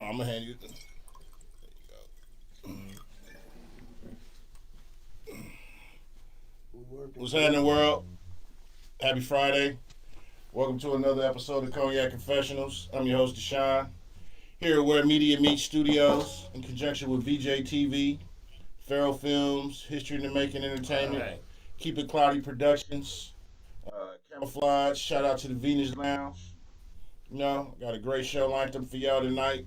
I'm gonna hand you. What's happening, world? Happy Friday. Welcome to another episode of Cognac Confessionals. I'm your host, Deshaun. Here at Where Media Meets Studios, in conjunction with VJ TV, Farrell Films, History in the Making Entertainment, right. Keep It Cloudy Productions, Camouflage. Shout out to the Venus Lounge. Got a great show lined up for y'all tonight.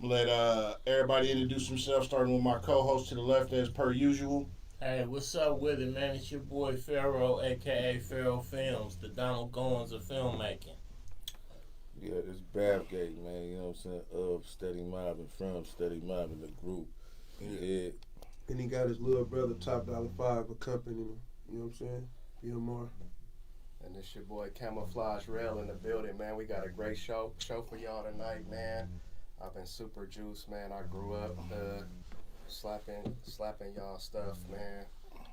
Let everybody introduce themselves, starting with my co-host to the left as per usual. Hey, what's up with it, man? It's your boy Farrell, a.k.a. Farrell Films, the Donald Goins of filmmaking. Yeah, it's Babgate, man, you know what I'm saying, of Steady Mobbin, from Steady Mobbin, the group. Yeah. And he got his little brother, Top Dollar 5, accompanying him, you know what I'm saying? PMR. And it's your boy Camouflage Rail in the building, man. We got a great show for y'all tonight, man. I've been super juiced, man. I grew up slapping y'all stuff, man.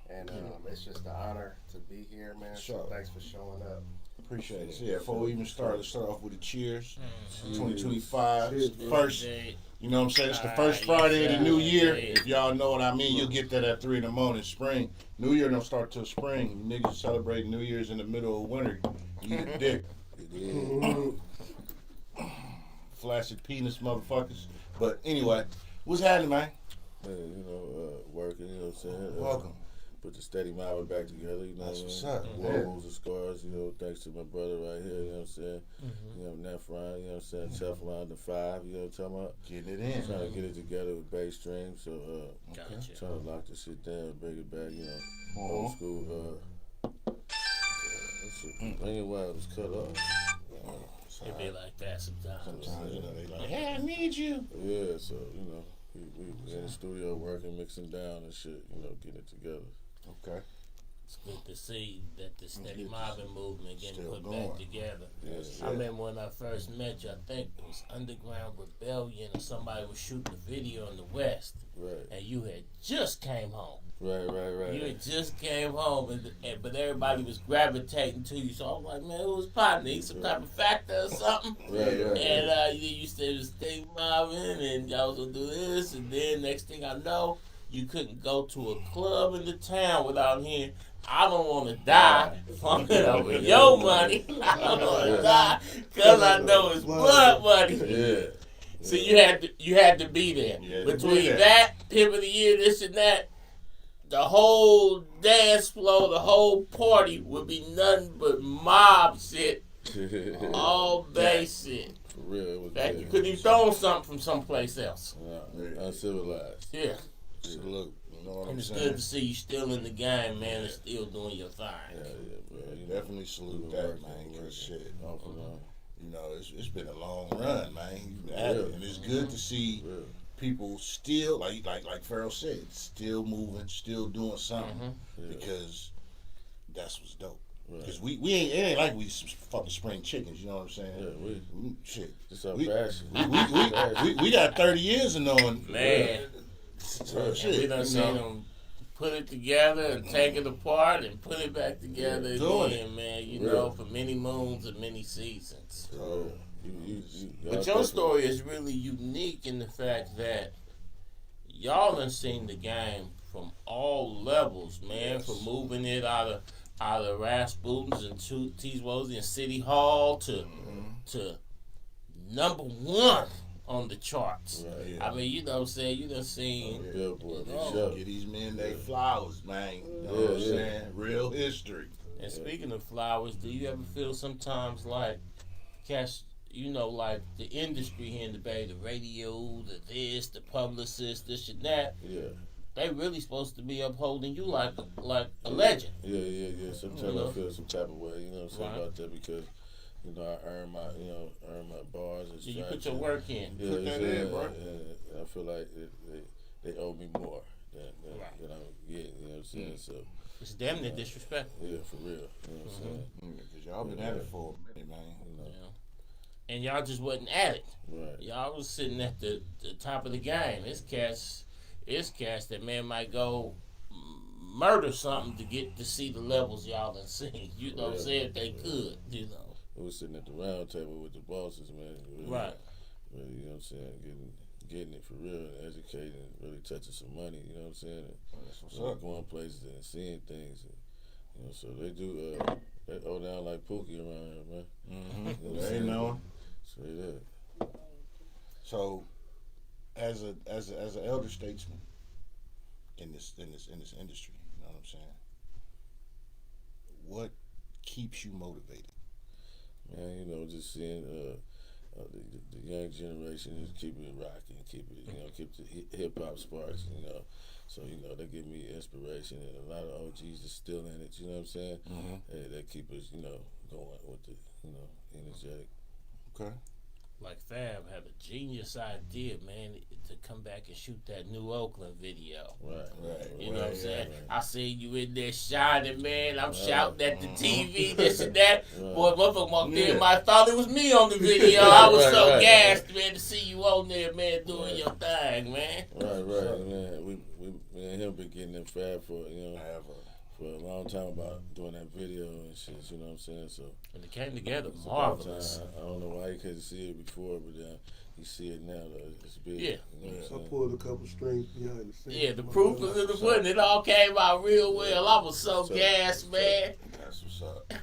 And it's just an honor to be here, man. So thanks for showing up. Appreciate it. Yeah, before we even start, let's start off with a cheers. 2025. Cheers, first, you know what I'm saying? It's the first Friday of the new year. If y'all know what I mean, you'll get that at 3 in the morning. Spring. New Year don't start till spring. You niggas celebrate New Year's in the middle of winter. You eat a dick. Flaccid penis motherfuckers. But anyway, what's happening, man? Working, you know what I'm saying? Welcome. Put the Steady Mobbin back together, you know That's what what's I mean? up. Woes and scars, thanks to my brother right here, you know what I'm saying? Nephron, you know what I'm saying? Teflon, the 5, you know what I'm talking about? Getting it in. Trying to get it together with bass stream, so Gotcha. trying to lock this shit down, bring it back, old school. Bring it while it was cut off. It be like that sometimes. Sometimes, they like, hey, I need you. Yeah, so, we in the studio working, mixing down and shit, getting it together. Okay. It's good to see that the Steady Mobbin movement getting Still put going. back together. Yes, I remember when I first met you, I think it was Underground Rebellion or somebody was shooting a video in the West. Right. And you had just came home. Right. You had just came home, but everybody was gravitating to you. So I was like, man, who was partner? He's some type of factor or something. Right. And you said it was Steady Mobbin, and y'all was going to do this. And then next thing I know, you couldn't go to a club in the town without hearing, I don't want to die fucking over your money. I don't want to die because I know it's blood money. Yeah. So you had to be there. Between that, Pimp of the Year, this and that, the whole dance floor, the whole party would be nothing but mob shit, all bass shit. For real, it was. In fact, you couldn't even throw something from someplace else. Uncivilized. Yeah. Look, you know what And I'm it's saying? good to see you still in the game, man, and still doing your thing. Yeah, Definitely salute that, man. Cause shit, it's been a long run, man. You've been at it, and it's good to see people still, like Farrell said, still moving, still doing something, because that's what's dope. Because we ain't, it ain't like we some fucking spring chickens, you know what I'm saying? Yeah, shit. It's our passion. We got 30 years of knowing. Man. Shit, we done seen them put it together and take it apart and put it back together again, man, for many moons and many seasons. But your story is really unique in the fact that y'all done seen the game from all levels, man, from moving it out of Rasputin's and T-Wozy and City Hall to number one on the charts. Right, yeah. I mean, you know what I'm saying? You done seen Billboard. Give these men their flowers, man. You know what I'm saying? Real history. And speaking of flowers, do you ever feel sometimes like like the industry here in the Bay, the radio, the this, the publicist, this and that, they really supposed to be upholding you like a legend. Yeah. Sometimes I feel some type of way, you know what I'm saying, about that, because I earn my bars and so you put your work in. Yeah, put that in, bro. And I feel like they owe me more than I'm getting, you know what I'm saying? So it's damn near disrespectful. Yeah, for real. You know what I'm saying? Because y'all been at it for a minute, man. And y'all just wasn't at it. Right. Y'all was sitting at the top of the game. It's cats that man might go murder something to get to see the levels y'all done seen. You know what I'm saying? If they could, We was sitting at the round table with the bosses, man. Right. really, you know what I'm saying, getting it for real and educating and really touching some money, you know what I'm saying? And, That's what's really up. going places and seeing things. And, you know, so they do, they hold down like Pookie around here, man. Mm-hmm. You know what I'm They saying? know. Straight up. So, as an elder statesman in this industry, you know what I'm saying? What keeps you motivated? Man, you know, just seeing the young generation is keeping it rocking, keep the hip hop sparks, you know. So, you know, they give me inspiration, and a lot of OGs are still in it, you know what I'm saying? Mm-hmm. They keep us, you know, going with the, you know, energetic. Okay. Like Fab had a genius idea, man, to come back and shoot that New Oakland video. Right. You know what I'm saying? Right. I seen you in there shining, man. I'm shouting at the Mm-hmm. TV, this and that. Right. Boy, motherfucker walked in, Yeah. might thought it was me on the video. I was so Right. gassed, man, to see you on there, man, doing your thing, man. Right, man. We me and him been getting in Fab for, you know, for a long time about doing that video and shit, you know what I'm saying? So And it came together it's about marvelous. time. I don't know why he couldn't see it before, but he see it now, though. It's big. Yeah. You know what I'm I saying? pulled a couple strings behind the scenes. Yeah, the proof is in the pudding. It all came out real well. I was so gassed, man. That's what's up.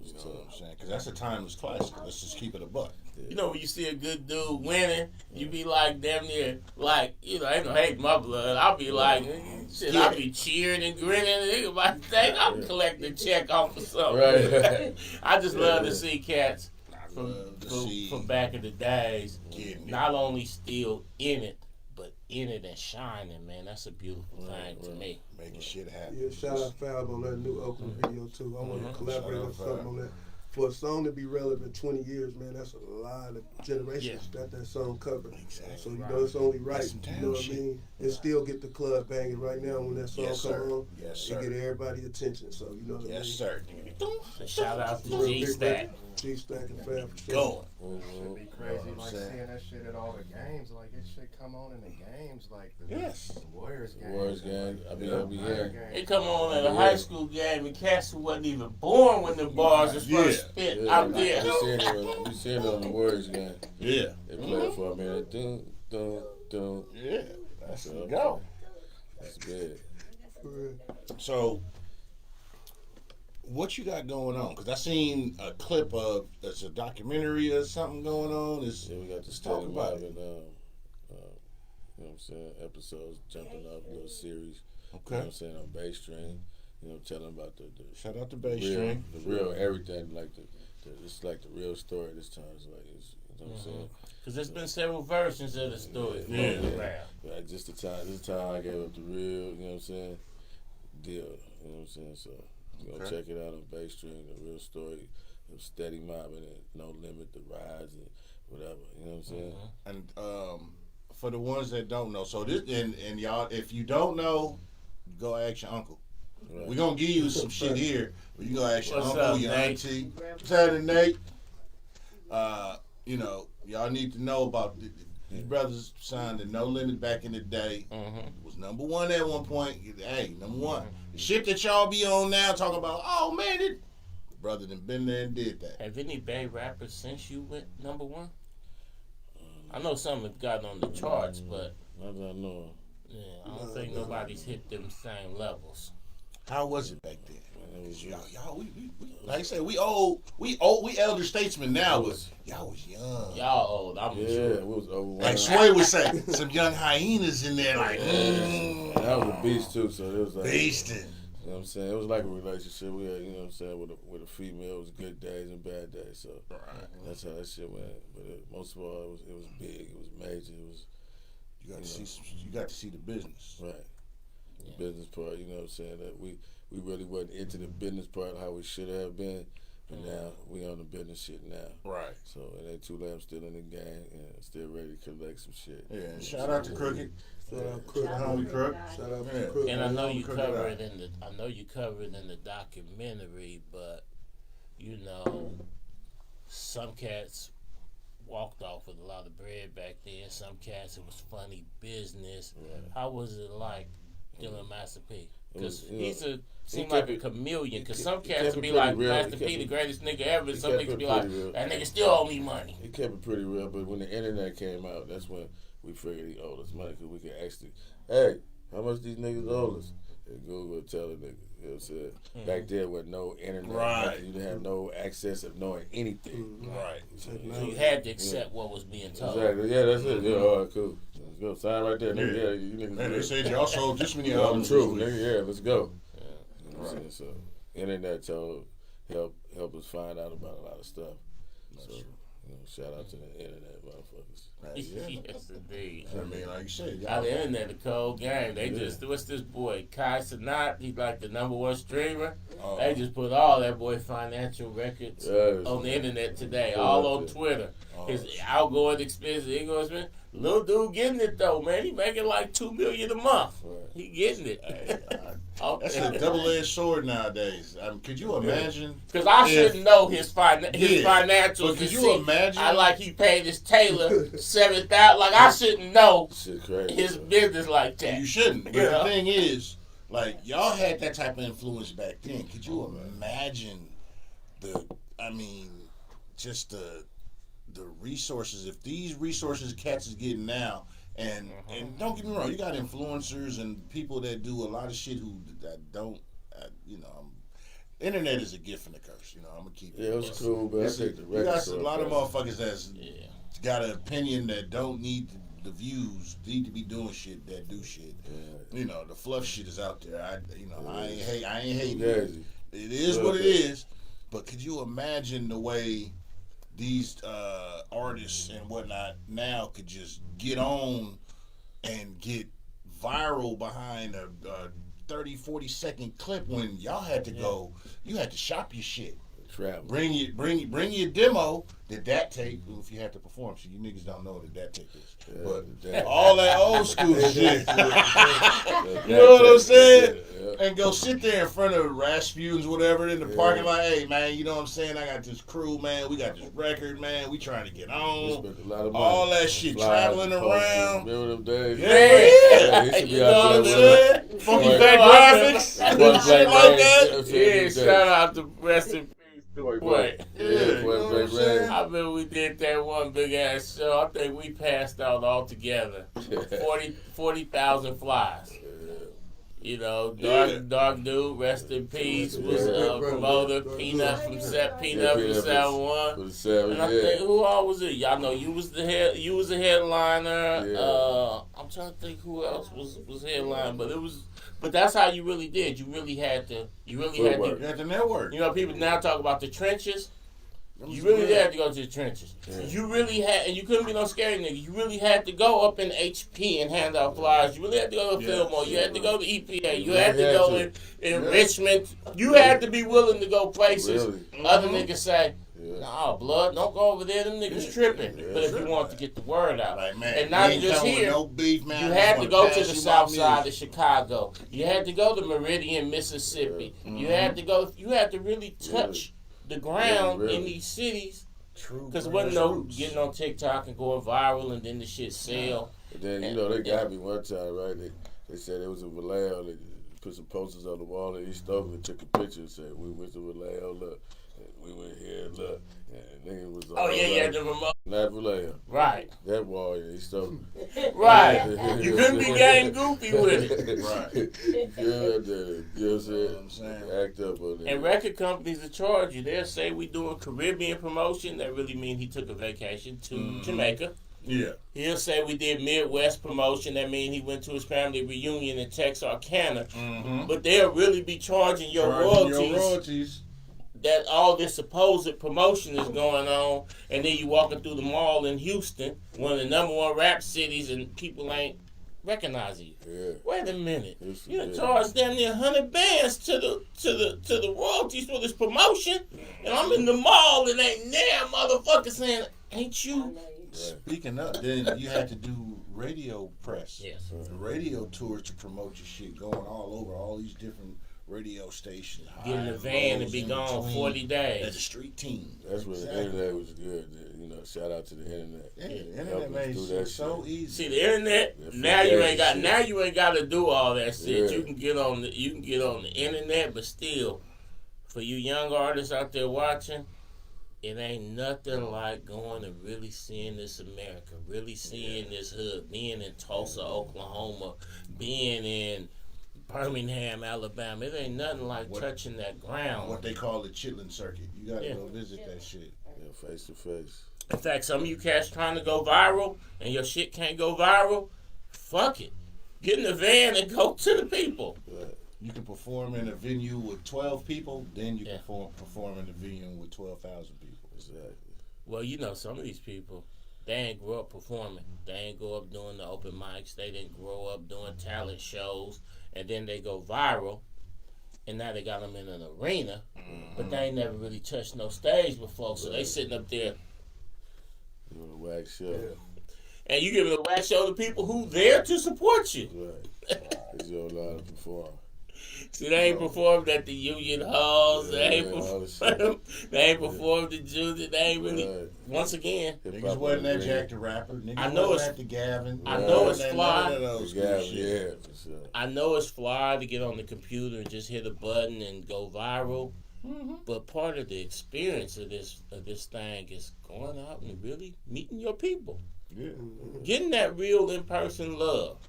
You know what I'm saying? Because that's a timeless classic. Let's just keep it a buck. You know, when you see a good dude winning, you be like damn near, like, you know, ain't no hate my blood. I'll be like, shit, I'll be cheering and grinning. And nigga might think I'm collecting a check off or something. Right. I just love to see cats Love to see from back in the days, getting it. not only still in it, but in it and shining, man. That's a beautiful thing to me. Making shit happen. Yeah, shout out Fab on that New Oakland video too. I want to collaborate Shout out on something Fab. on that. For a song to be relevant 20 years, man, that's a lot of generations got that song covered. Exactly. So you know it's only right. That's some You town know what shit. I mean? And still get the club banging right now when that song Yes, come sir. on. Yes, sir. It get everybody attention. So you know what I mean? Yes, sir. And shout out to Real G big Stack. record. G Stack and Fab for sure. Going. Should be crazy, what I'm like saying? seeing that shit at all the games. Like it should come on in the games, like the Yes. Warriors game. Warriors game. I mean, I'll be here. It come on at a high school game and cats who wasn't even born when the bars was first spit out there. We seen it on the Warriors game. Yeah. They played for a minute. Dun, dun, dun. Yeah. That's So, go. That's big. For real. So, what you got going on? Because I seen a clip of it's a documentary or something going on. Yeah, we got the Let's talk Steady about Mobbin, you know what I'm saying, episodes jumping off, little series. You know what Okay. I'm saying, on bass string. You know, telling about the Shout out to Bass real, String. the real everything, like it's like the real story this time. It's like, you know what I'm saying? Because there's been several versions of the story Yeah. floating around. Like just this time I gave up the real, you know what I'm saying, deal. You know what I'm saying? So you know, Okay. check it out on bass string, the real story of Steady Mobbin and No Limit, the rides and whatever. You know what I'm saying? And for the ones that don't know, so this and y'all, if you don't know, go ask your uncle. Right. We're gonna give you some shit here, but you go ask your What's uncle, up, your Nate? auntie. What's happening, Nate? You know, y'all need to know about these brothers signed the No Limit back in the day. Was number one at one point. Hey, number one. The shit that y'all be on now, talking about, oh man, it brother done been there and did that. Have any Bay rappers since you went number one? I know some have gotten on the charts, but Not that I know. yeah, I don't think nobody's hit them same levels. How was it back then? Man, it was Y'all, we like I said, we elder statesmen now, but y'all was young. Y'all old, I'm yeah, sure. it was overwhelming. Like Sway would say, some young hyenas in there, like And that was a beast too, so it was like beasting. You know what I'm saying? It was like a relationship we had, you know what I'm saying, with a female. It was good days and bad days. So that's how that shit went. But most of all, it was big. It was major. It was You got to see the business. right. The business part, you know what I'm saying? That we really wasn't into the business part how we should have been. But now we on the business shit now. Right. So and they two lambs still in the game and still ready to collect some shit. Yeah. And shout out to Crooked. Shout out Crook. Homie Crook. Shout out Yeah. to Crook. And I know you Cut it cover out. it in the documentary, but you know, some cats walked off with a lot of bread back then. Some cats it was funny business. Right. How was it like Killing Master P. Because he seemed kept like a it- chameleon. Because some he kept cats it would be pretty like, real. Master He P, kept the it- greatest nigga ever. And some kept niggas it be like, pretty real. that nigga still owe me money. He kept it pretty real, but when the internet came out, that's when we figured he owed us money because we could actually, hey, how much these niggas owe us? And Google would tell a nigga. You know what I'm saying? Back there with no internet, Right. nothing, you didn't have no access of knowing anything. Right. So you had to accept what was being told. Exactly. Yeah, that's it. Yeah, all right, cool. Let's go. Sign right there, nigga. Yeah. Yeah, you niggas. Man, they good. said y'all sold this many Tell the albums. truth, this week. nigga. Yeah, let's go. Yeah. You know what I'm saying? So, internet help us find out about a lot of stuff. So, shout out to the internet motherfuckers. Yeah. Yes, indeed. I mean, like you said, Out y'all. the internet, a cold game. They just, what's this boy? Kai Sanat, he's like the #1 streamer. They just put all that boy financial records on the internet today, all on Twitter. His outgoing expenses, ingoing expenses. Little dude getting it though, man. He making like $2 million a month. Right. He getting it. That's a double-edged sword nowadays. I mean, could you imagine? Because I if- shouldn't know his financials. But could you imagine? I like he paid his tailor $7,000. Like I shouldn't know Shit crazy. his business like that. You shouldn't. But Yeah. the thing is, like, y'all had that type of influence back then. Could you imagine just the resources? If these resources cats is getting now, and don't get me wrong, you got influencers and people that do a lot of shit that don't, internet is a gift and a curse. I'm gonna keep it. Yeah, it was cool, but I think the You record got a store lot of crazy. motherfuckers that's got an opinion that don't need the views, need to be doing shit that do shit. Yeah. The fluff shit is out there. I ain't hating. Crazy. It is what it is. But could you imagine the way these artists and whatnot now could just get on and get viral behind a 30, 40-second clip when y'all had to go, you had to shop your shit. Travel. Bring your demo, that tape, if you had to perform. So you niggas don't know what that tape is. But all that old school shit. You know what I'm saying? Yeah. And go sit there in front of Rasputin's, whatever, in the parking lot. Hey, man, you know what I'm saying? I got this crew, man. We got this record, man. We trying to get We on. spent a lot of money. All that shit, Flyers, traveling posters, around. Remember them days? Yeah. He used to be You out know what I'm there saying? with Funky Right. back graphics. Funky and Black shit like that. Rays. Yeah, shout out to rest in peace. Boy. Yeah, you know what I'm saying? I remember we did that one big ass show. I think we passed out altogether 40,000 flies. Dark Dude, rest in peace, was promoter. Peanut from Peanut from 7-1. For the 7, And I think who all was it? Y'all know you was the headliner. Yeah. I'm trying to think who else was headline, but that's how you really did. You really had to. You got the network. People now talk about the trenches. You really had to go to the trenches. Yeah. You really had, and you couldn't be no scary nigga. You really had to go up in HP and hand out flyers. You really had to go to Fillmore. You had to go to EPA. You had to go in Richmond. You had to be willing to go places. Really? Other niggas say, Yeah. nah, blood, don't go over there. Them niggas tripping. Yeah. But if you want to get the word out, Like, man, and not we ain't just coming with here, no beef, man. you I had just to go wanna to pass the you south my side of music. Chicago. You had to go to Meridian, Mississippi. You had to go. You had to really touch the ground really. in these cities. True. Because it wasn't no grassroots. getting on TikTok and going viral and then the shit sell. But then, they got me one time, right? They said it was in Vallejo. They put some posters on the wall in East Oakland, took a picture and said, we went to Vallejo, look. We went here, look. And nigga was Oh, yeah, the remote. Not Vallejo. Right. That wall in East Oakland. Right. You couldn't be game goofy with it. Right. You know what I'm saying? Act up on that. And record companies will charge you. They'll say we doing Caribbean promotion. That really mean he took a vacation to Jamaica. Yeah. He'll say we did Midwest promotion. That mean he went to his family reunion in Texarkana. Mm-hmm. But they'll really be charging your royalties. That all this supposed promotion is going on, and then you walking through the mall in Houston, one of the #1 rap cities, and people ain't recognizing you. Yeah. Wait a minute, Houston, you done yeah. charged damn near 100 bands to the royalties for this promotion, and I'm in the mall and ain't there motherfucker saying, ain't you? Speaking of, then you had to do radio press. Yes. The radio tours to promote your shit, going all over all these different radio station. Get in the van and be gone 40 days. As a street team. That's when the internet was good. You know, shout out to the internet. Yeah, the internet made shit so easy. See the internet. Now you ain't got to do all that shit. Yeah. You can get on the internet, but still, for you young artists out there watching, it ain't nothing like going and really seeing this America, really seeing this hood, being in Tulsa, Oklahoma, being in Birmingham, Alabama. It ain't nothing like touching that ground. What they call the chitlin circuit. You gotta go visit that shit. Yeah, face to face. In fact, some of you cats trying to go viral and your shit can't go viral, fuck it. Get in the van and go to the people. Right. You can perform in a venue with 12 people, then you can perform in a venue with 12,000 people. Exactly. Well, you know, some of these people, they ain't grow up performing. They ain't grow up doing the open mics. They didn't grow up doing talent shows. And then they go viral. And now they got them in an arena. But they ain't never really touched no stage before. So they sitting up there. Doing a wax show. Yeah. And you giving a wax show to people who there to support you. Right. Because you don't know how to perform. See, they ain't performed at the Union Halls. They ain't performed at Junior. They ain't really. Once again, niggas wasn't at Jack the Rapper. Niggas wasn't at the Gavin. I know it's fly. For I know it's fly to get on the computer and just hit a button and go viral. Mm-hmm. But part of the experience of this thing is going out and really meeting your people. Yeah. Getting that real in person love.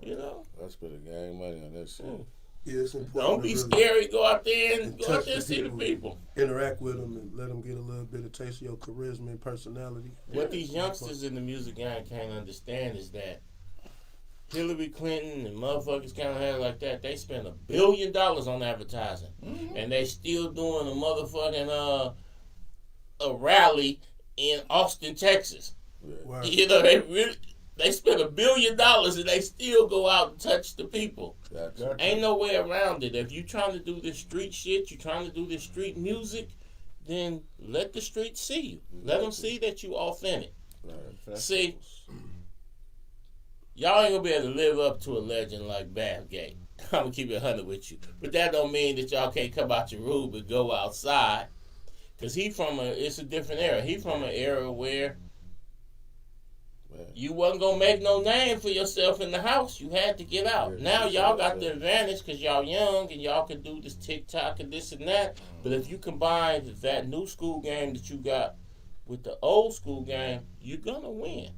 You know. I spent a gang money on that shit. Yeah, it's important. Don't be scary. Go out there and see the people. Interact with them and let them get a little bit of taste of your charisma and personality. What these youngsters in the music game can't understand is that Hillary Clinton and motherfuckers kind of had it like that. They spend $1 billion on advertising, and they still doing a motherfucking a rally in Austin, Texas. Yeah. Wow. You know, they spend $1 billion and they still go out and touch the people. Gotcha. Ain't no way around it. If you trying to do this street shit, you trying to do this street music, then let the streets see you. Let them see that you authentic. Right. See, y'all ain't gonna be able to live up to a legend like Bathgate. I'm gonna keep it 100 with you. But that don't mean that y'all can't come out your room and go outside. Cause it's a different era. He from an era where you wasn't gonna make no name for yourself in the house. You had to get out. Now y'all got the advantage because y'all young and y'all can do this TikTok and this and that. But if you combine that new school game that you got with the old school game, you're gonna win.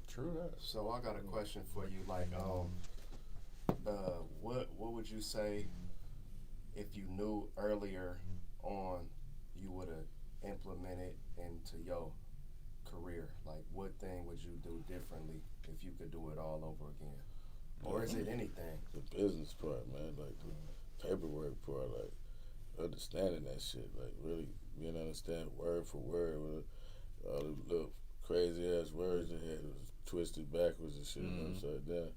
True that. So I got a question for you. Like, what would you say if you knew earlier on you would have implemented into your career? Like, what thing would you do differently if you could do it all over again? Or is it anything? The business part, man, like the paperwork part, like understanding that shit, like really being understand word for word with all the little crazy ass words they had was twisted backwards and shit, upside down.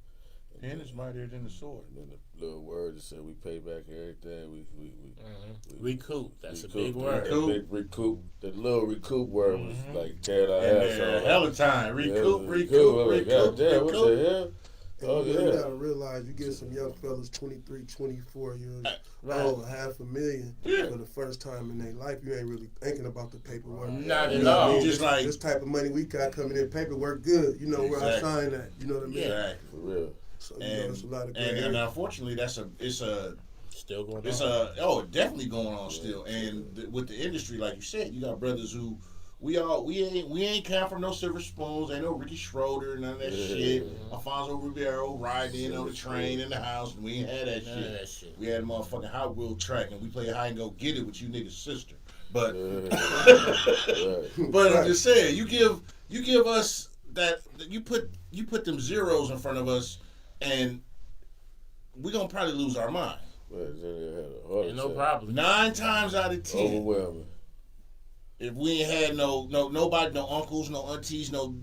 Pen is mightier than the sword. And then the little word that said we pay back everything. We recoup. That's recoup, a big word. Recoup. The little recoup word was like tear our ass off. Hell of time. Recoup. God damn, what the hell? And you gotta realize you get some young fellas 23, 24 years old, $500,000 for the first time in their life. You ain't really thinking about the paperwork. Not at all. Just like this type of money we got coming in, paperwork good. You know where I sign at. You know what I mean? Exactly. For real. So it's a lot of and unfortunately, it's still going on. It's definitely going on still. And with the industry, like you said, you got brothers who we ain't come from no silver spoons. Ain't no Ricky Schroeder, none of that shit. Alfonso Ribeiro riding in on the train in the house. We ain't had that shit. We had a motherfucking Hot Wheel track, and we played hide and go get it with you niggas' sister. But but I'm just saying, you give us that you put them zeros in front of us, and we gonna probably lose our mind. No problem. 9 times out of 10. Overwhelming. If we ain't had nobody, no uncles, no aunties, no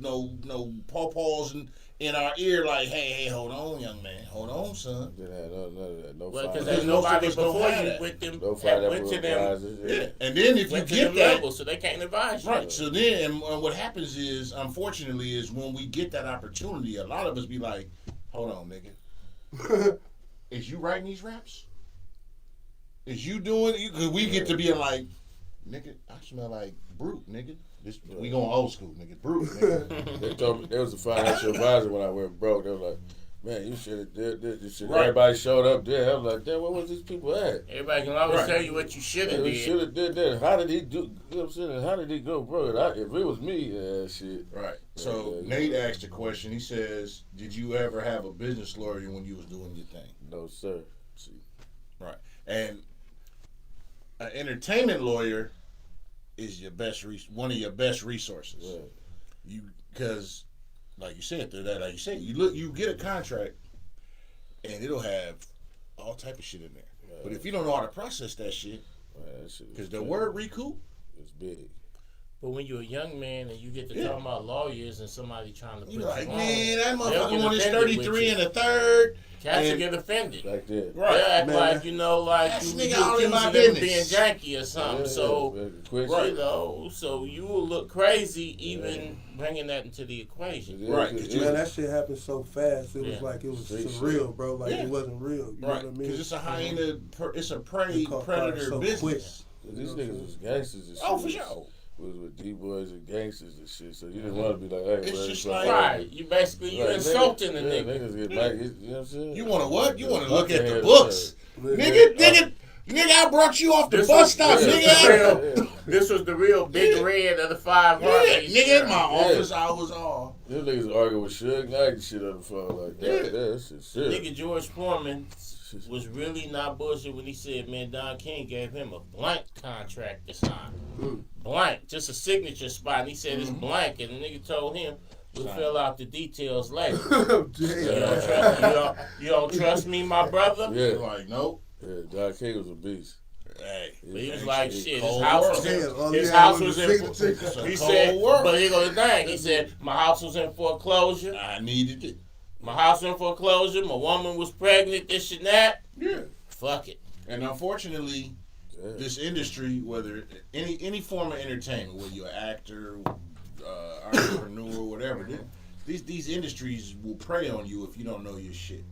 pawpaws in our ear, like, hey, hold on, young man, hold on, son. Didn't have none of that. No well, because fire. there's nobody Most of us before don't you have with them. No fire went to them. Yeah. And then if you went to get them that, levels, so they can't advise you. right? So then, and what happens is, unfortunately, is when we get that opportunity, a lot of us be like, hold on, nigga, is you writing these raps? Is you doing it? Because we get to being like, nigga, I smell like brute, nigga. We going old school, nigga. Brute, nigga. They told me there was a financial advisor when I went broke. They were like, man, you should have did this. Shit. Right. Everybody showed up there. I was like, damn, where was these people at? Everybody can always tell you what you should have You did. should have did that. How did he do? You know what I'm saying? How did he go broke? If it was me, shit. Right. So Nate asked a question. He says, did you ever have a business lawyer when you was doing your thing? No, sir. See. Right. And an entertainment lawyer is one of your best resources. Right. Because, like you said, you get a contract, and it'll have all type of shit in there. Right. But if you don't know how to process that shit, because the word recoup is big. But when you're a young man and you get to talk about lawyers and somebody trying to put you're you like, on, man, that they'll motherfucker get won his offended 33 with and a third. cats will and- get offended. Like that. Right. They'll act Man, like, you know, like this you nigga all in my accusing them of being business. janky or something. Right. You know, so you will look crazy even bringing that into the equation. Right. Man, that shit happened so fast. It was Yeah. like it was Street surreal, bro. Like Yeah. it wasn't real. You know Right. what I mean? Because it's a hyena, it's a prey They caught fire predator so business. These niggas was gangsters and shit. Oh, for sure. Was with D-boys and gangsters and shit. So you didn't want to be like, hey, It's bro, just fuck like- Right. You basically, you Like, insulting the niggas, nigga. Niggas get back, you know what I'm saying? You want to what? You want to look at the Buckethead, books. Yeah. Nigga, I brought you off the This bus was- stop, this was nigga. the real- This was the real big red of the five Yeah, Harveys. nigga, in my office, I was all. Them niggas arguing with Suge Knight and shit on the phone like that. Yeah. Yeah, that shit serious. Nigga George Foreman was really not bullshit when he said, man, Don King gave him a blank contract to sign. Blank, just a signature spot. And he said it's blank, and the nigga told him we'll fill out the details later. You don't trust me, my brother? Yeah. Like, nope. Yeah, Don King was a beast. Hey. But he was like, shit, his cold house world. was Damn, all in, he his had house was was a in, signature. It's a he cold said, world. but here goes the thing. He said, my house was in foreclosure. I needed it. My house was in foreclosure. My woman was pregnant, this and that. Yeah. Fuck it. And unfortunately, Yeah. this industry, whether any form of entertainment, whether you're an actor, entrepreneur, whatever, these industries will prey on you if you don't know your shit.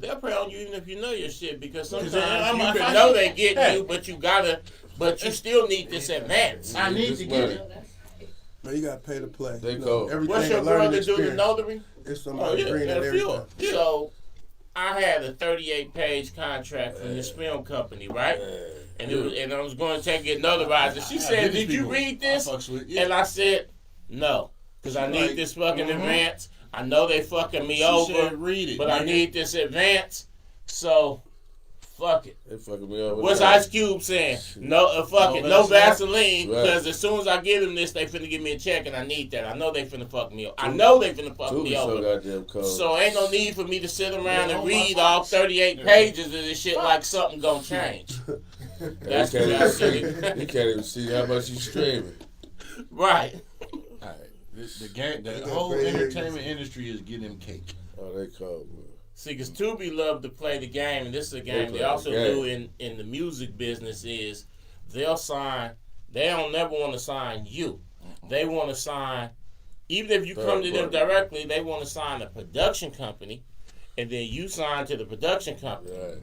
They'll prey on you even if you know your shit, because sometimes I'm- you if I- can know they getting Hey. you, but you still need this advance. I need This to money. get it. Man, you gotta pay to play. They You know, cold. everything What's your a learning brother do the experience. notary? It's Oh, somebody yeah, green and and a few. everything. Yeah. So I had a 38-page contract from this film company, right? And I was going to take it notarized. And she said, "Did you read this?" And I said, "No, because I need Like, this fucking advance. I know they fucking me She over, said, read it, but I nigga. need this advance. So, fuck it." They fucking me up with What's that. Ice Cube saying? No, fuck No it, no Vaseline. Vaseline, Right. because as soon as I give them this, they finna give me a check, and I need that. I know they finna fuck me over. I know they finna fuck Tubi me so over. goddamn cold. So ain't no need for me to sit around Yeah, and oh read my all Fox. 38 Yeah. pages of this shit like something gonna change. That's you the way I see you it. can't even see how much you streaming. Right. The whole entertainment industry is getting cake. Oh, they cold, bro. See, because Tubi love to play the game, and this is a game play they also the game. do in the music business is they'll sign, they don't never want to sign you. They want to sign, even if you come to them directly, they want to sign a production company, and then you sign to the production company. Right.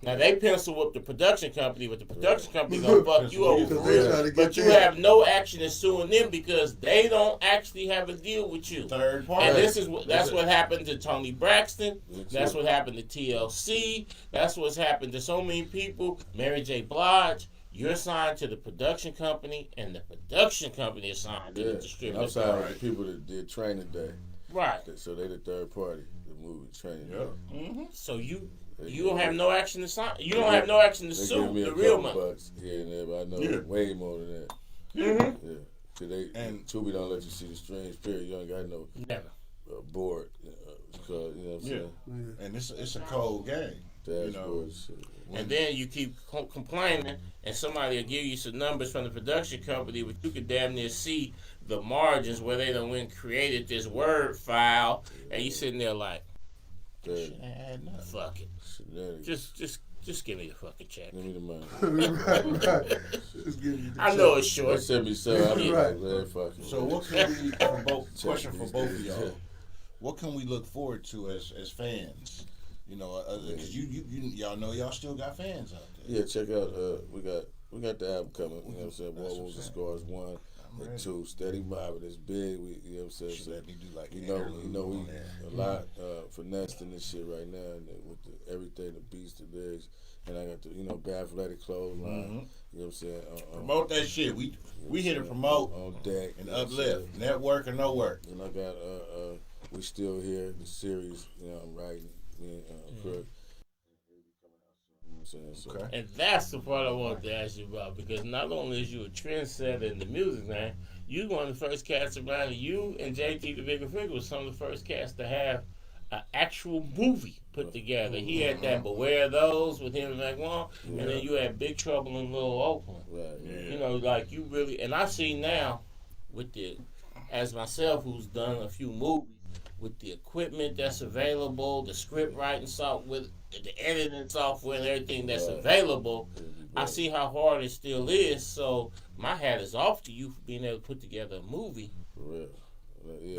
Now they pencil up the production company, but the production company gonna fuck you over Because for they real. trying to get But you there. have no action in suing them because they don't actually have a deal with you. Third party. And that's what happened to Tony Braxton. That's what happened to TLC. That's what's happened to so many people. Mary J. Blige. You're signed to the production company, and the production company is signed to the Yeah. distributor. I'm sorry with the people that did Training Day. Right. So they the third party, the movie Training Yep. Day. So you don't have no action to sign. You don't have no action to They sue give me a the real couple money. bucks here and there, but I know Yeah. way more than that. Mm-hmm. Yeah. So they And- Tubi don't let you see the strange period. You ain't got no Never. board. Because, you know what I'm saying? And it's a cold game. Dashboard shit. And then you keep complaining, and somebody will give you some numbers from the production company, but you could damn near see the margins where they done went and created this Word file, and you sitting there like, Yeah. fuck it. Shenanigans. Just give me the fucking check. Give me the money. right. Just give you the I know check. it's They short. sent me so I'm Right. like, man, fuck it. So what can we, for both, Check question for these both of days. y'all, what can we look forward to as fans You know, because y'all know y'all still got fans out there. Yeah, check out. We got the album coming. You know what I'm saying? War Wounds and Scars 1 and 2. Steady Mobbin. It's big. You know what I'm saying? Should let me do like we a lot finessing this shit right now, and with everything, the beats, the lyrics, and I got the Bad Athletic clothes line. You know what I'm saying? Promote that shit. We here to promote on deck and uplift. Network or no work. And I got We Still Here, the series. I'm writing. Crook. Okay. And that's the part I wanted to ask you about, because not only is you a trendsetter in the music, man, you one of the first cats around. You and JT the Bigger Finger was some of the first cats to have an actual movie put together. He had that Beware Those with him and McWong, and then you had Big Trouble in Little Oakland. Right. Yeah. You know, like you really, and I see now with as myself who's done a few movies, with the equipment that's available, the script writing software, the editing software, and everything that's available, I see how hard it still is. So my hat is off to you for being able to put together a movie. For real. Yeah.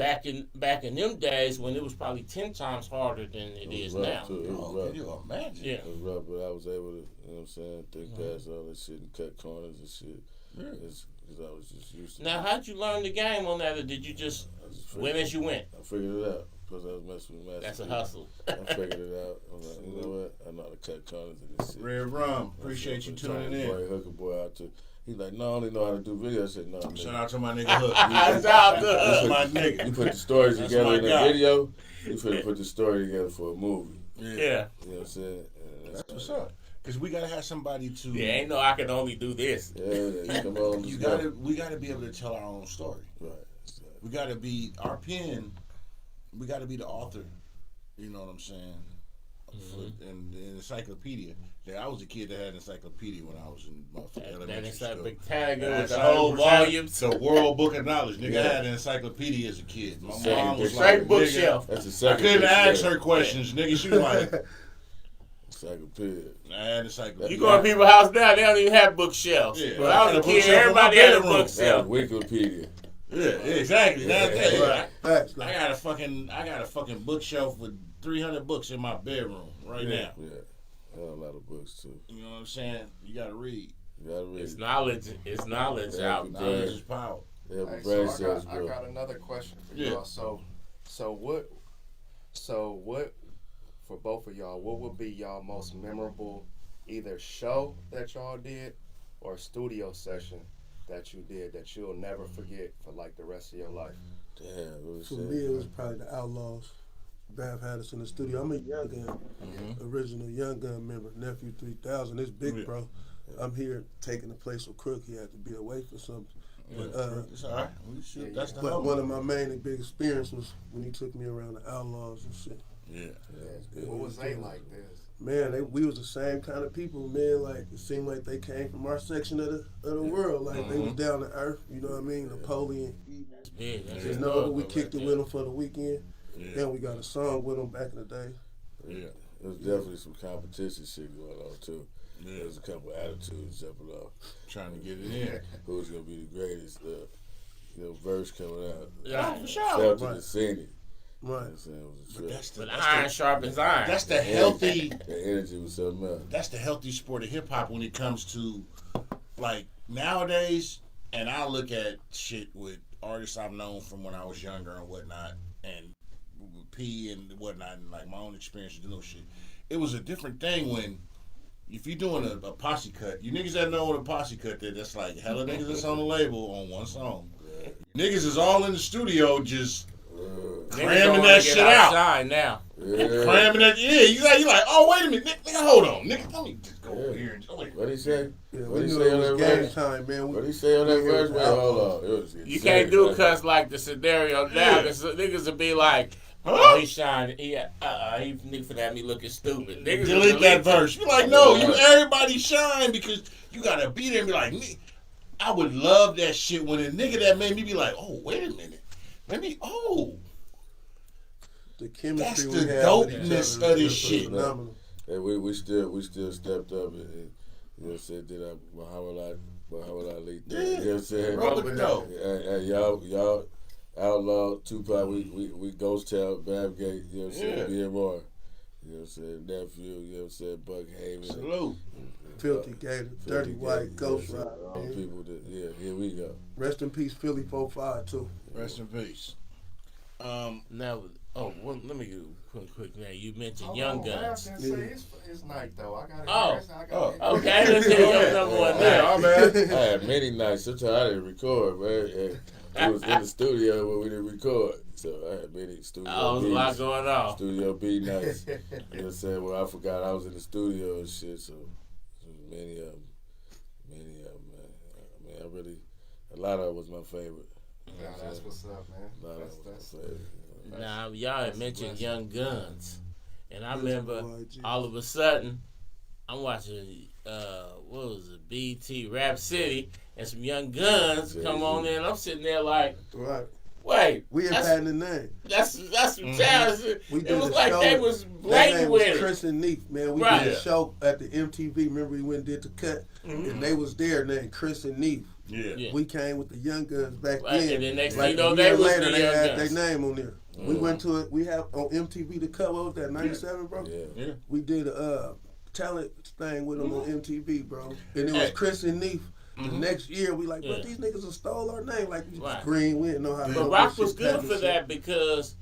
Back in them days when it was probably 10 times harder than it is now. Too. It was rough. Can you imagine? Yeah. It was rough, but I was able to, think past all that shit and cut corners and shit. Because I was just used to it. Now, how'd you learn the game on that, or did you just win as you went? I figured it out. Because I was messing with Master. That's a hustle. I figured it out. I'm like, you know what? I know how to cut corners in this shit. Red Rum, appreciate you tuning in. Boy, Hooker boy out to. He's like, no, I only know how to do videos. I said, no, Shout nigga. out to my nigga Hook. Shout out to That's my nigga. You put the stories That's together my in a guy. video. You finna put the story together for a movie. Yeah. You know what I'm saying? That's what's up. Because we gotta have somebody to. Yeah, ain't no I can only do this. Yeah, come on. We gotta be able to tell our own story. Right. We gotta be our pen. We gotta be the author. You know what I'm saying? And the encyclopedia. I was a kid that had an encyclopedia when I was in elementary That school. encyclopedia with the That's whole volumes. The World Book of Knowledge. Nigga, I had an encyclopedia as a kid. My mom was Straight like, bookshelf. nigga, That's a I second. couldn't ask her questions, nigga. She was like, Encyclopedia. I had an encyclopedia. You go to people's house now, they don't even have bookshelves. Yeah, When I was a kid, bookshelf in my everybody had a bedroom. That's bookshelf. Wikipedia. Yeah, exactly. That's it. Right. Facts. I got a fucking bookshelf with 300 books in my bedroom right now. Yeah. I have a lot of books too. You know what I'm saying? You gotta read. You gotta read. It's knowledge. It's knowledge out. Knowledge is power. They have a Hey, brain so cells I grow. got another question for Yeah. y'all. So what for both of y'all? What would be y'all most memorable either show that y'all did or studio session that you did that you'll never forget for like the rest of your life? Damn, what was For that? me, it was probably the Outlaws. Bav had us in the studio. I'm a Young Gun, original Young Gun member, Nephew 3000. It's big, bro. I'm here taking the place of Crook. He had to be away for something. But, It's all right. We should. That's the but hope. one of my main and big experiences was when he took me around the Outlaws and shit. Yeah. What was they like this? Man, we was the same kind of people, man. Like, it seemed like they came from our section of the world. Like, they was down to earth, you know what I mean? Napoleon. It's big. That's You just know, dope, we though, kicked right it with them for the weekend. Yeah. Then we got a song with them back in the day. Yeah. There's definitely some competition shit going on too. Yeah. There's a couple attitudes jumping off. Trying to get it in. Who's gonna be the greatest? Verse coming out. Yeah, for sure. Felt it Right. and seen it. Right. You know what I'm saying? It was a But trip. But iron sharpens iron. That's the healthy. The energy was something else. That's the healthy sport of hip hop when it comes to like nowadays. And I look at shit with artists I've known from when I was younger and whatnot, and P and whatnot, and like my own experience doing shit. It was a different thing when if you're doing a posse cut, you niggas that know what a posse cut is, that's like hella niggas that's on the label on one song. Niggas is all in the studio just cramming that shit out. Outside now. Yeah. Cramming that, yeah. You like, oh wait a minute, nigga, hold on, nigga, let me just go over here and wait. What'd he say? Yeah, What'd we he knew say it on was that game verse? time, man. What'd he say on that verse? Man, hold on. It was You can't do cuss like the scenario now, because niggas will be like, oh, he shine. He nigga finna have me looking stupid. Niggas Delete that verse. You're like, no, you everybody shine because you gotta be there and be like, "Nigga," I would love that shit when a nigga that made me be like, oh, wait a minute. Let me, The chemistry That's we the had with each dopeness other of this was shit. phenomenal. And we still stepped up and you know what I'm saying, did our Muhammad Ali thing. Yeah. You know what I'm saying? Roll with dope. And y'all Outlaw, Tupac, we Ghost Town, Babgate, you know what I'm saying, Yeah. BMR. You know what I'm saying? Nephew, you know what I'm saying? Buck Haven. Salute. Filthy Gator, Dirty White, Ghost Rider. Rider. All people that, yeah, here we go. Rest in peace, Philly 4-5 too. Rest in peace. Now, let me put a quick now. You mentioned Hold Young on, Guns. man, I didn't say his night though. I got it. Okay, let's hear your number one Yeah, night. all bad. I had many nights. Sometimes I didn't record, man. And it was in the studio when we didn't record. So I had many studio Oh, there's a lot going on. Studio B nights. You know what I'm saying? Well, I forgot I was in the studio and shit. So many of them. Many of them, man. I mean, a lot of it was my favorite. Yeah, that's what's up, man. A lot of it was my favorite. Now, y'all had mentioned Young Guns. And I remember YG. all of a sudden, I'm watching, what was it, BT Rap City, and some Young Guns come on in. I'm sitting there like, Right. wait, We ain't that's had the name. some childish. We It did was a like show. they was That blatant name was with it. Chris and Neef, man. We Right. did a show at the MTV. Remember we went and did the cut? And they was there named Chris and Neef. Yeah. We came with the Young Guns back Right, then. and then next Like thing you know, a they year was later, the they Young had Guns. their name on there. We went to it. We have on MTV the cut. What was that? 97, bro. Yeah. We did a talent thing with them on MTV, bro. And it was Chris and Neef. The next year, we like, but these niggas have stole our name. Like, we Right. green, we didn't know how to But do Rock this was shit, good package for shit. that because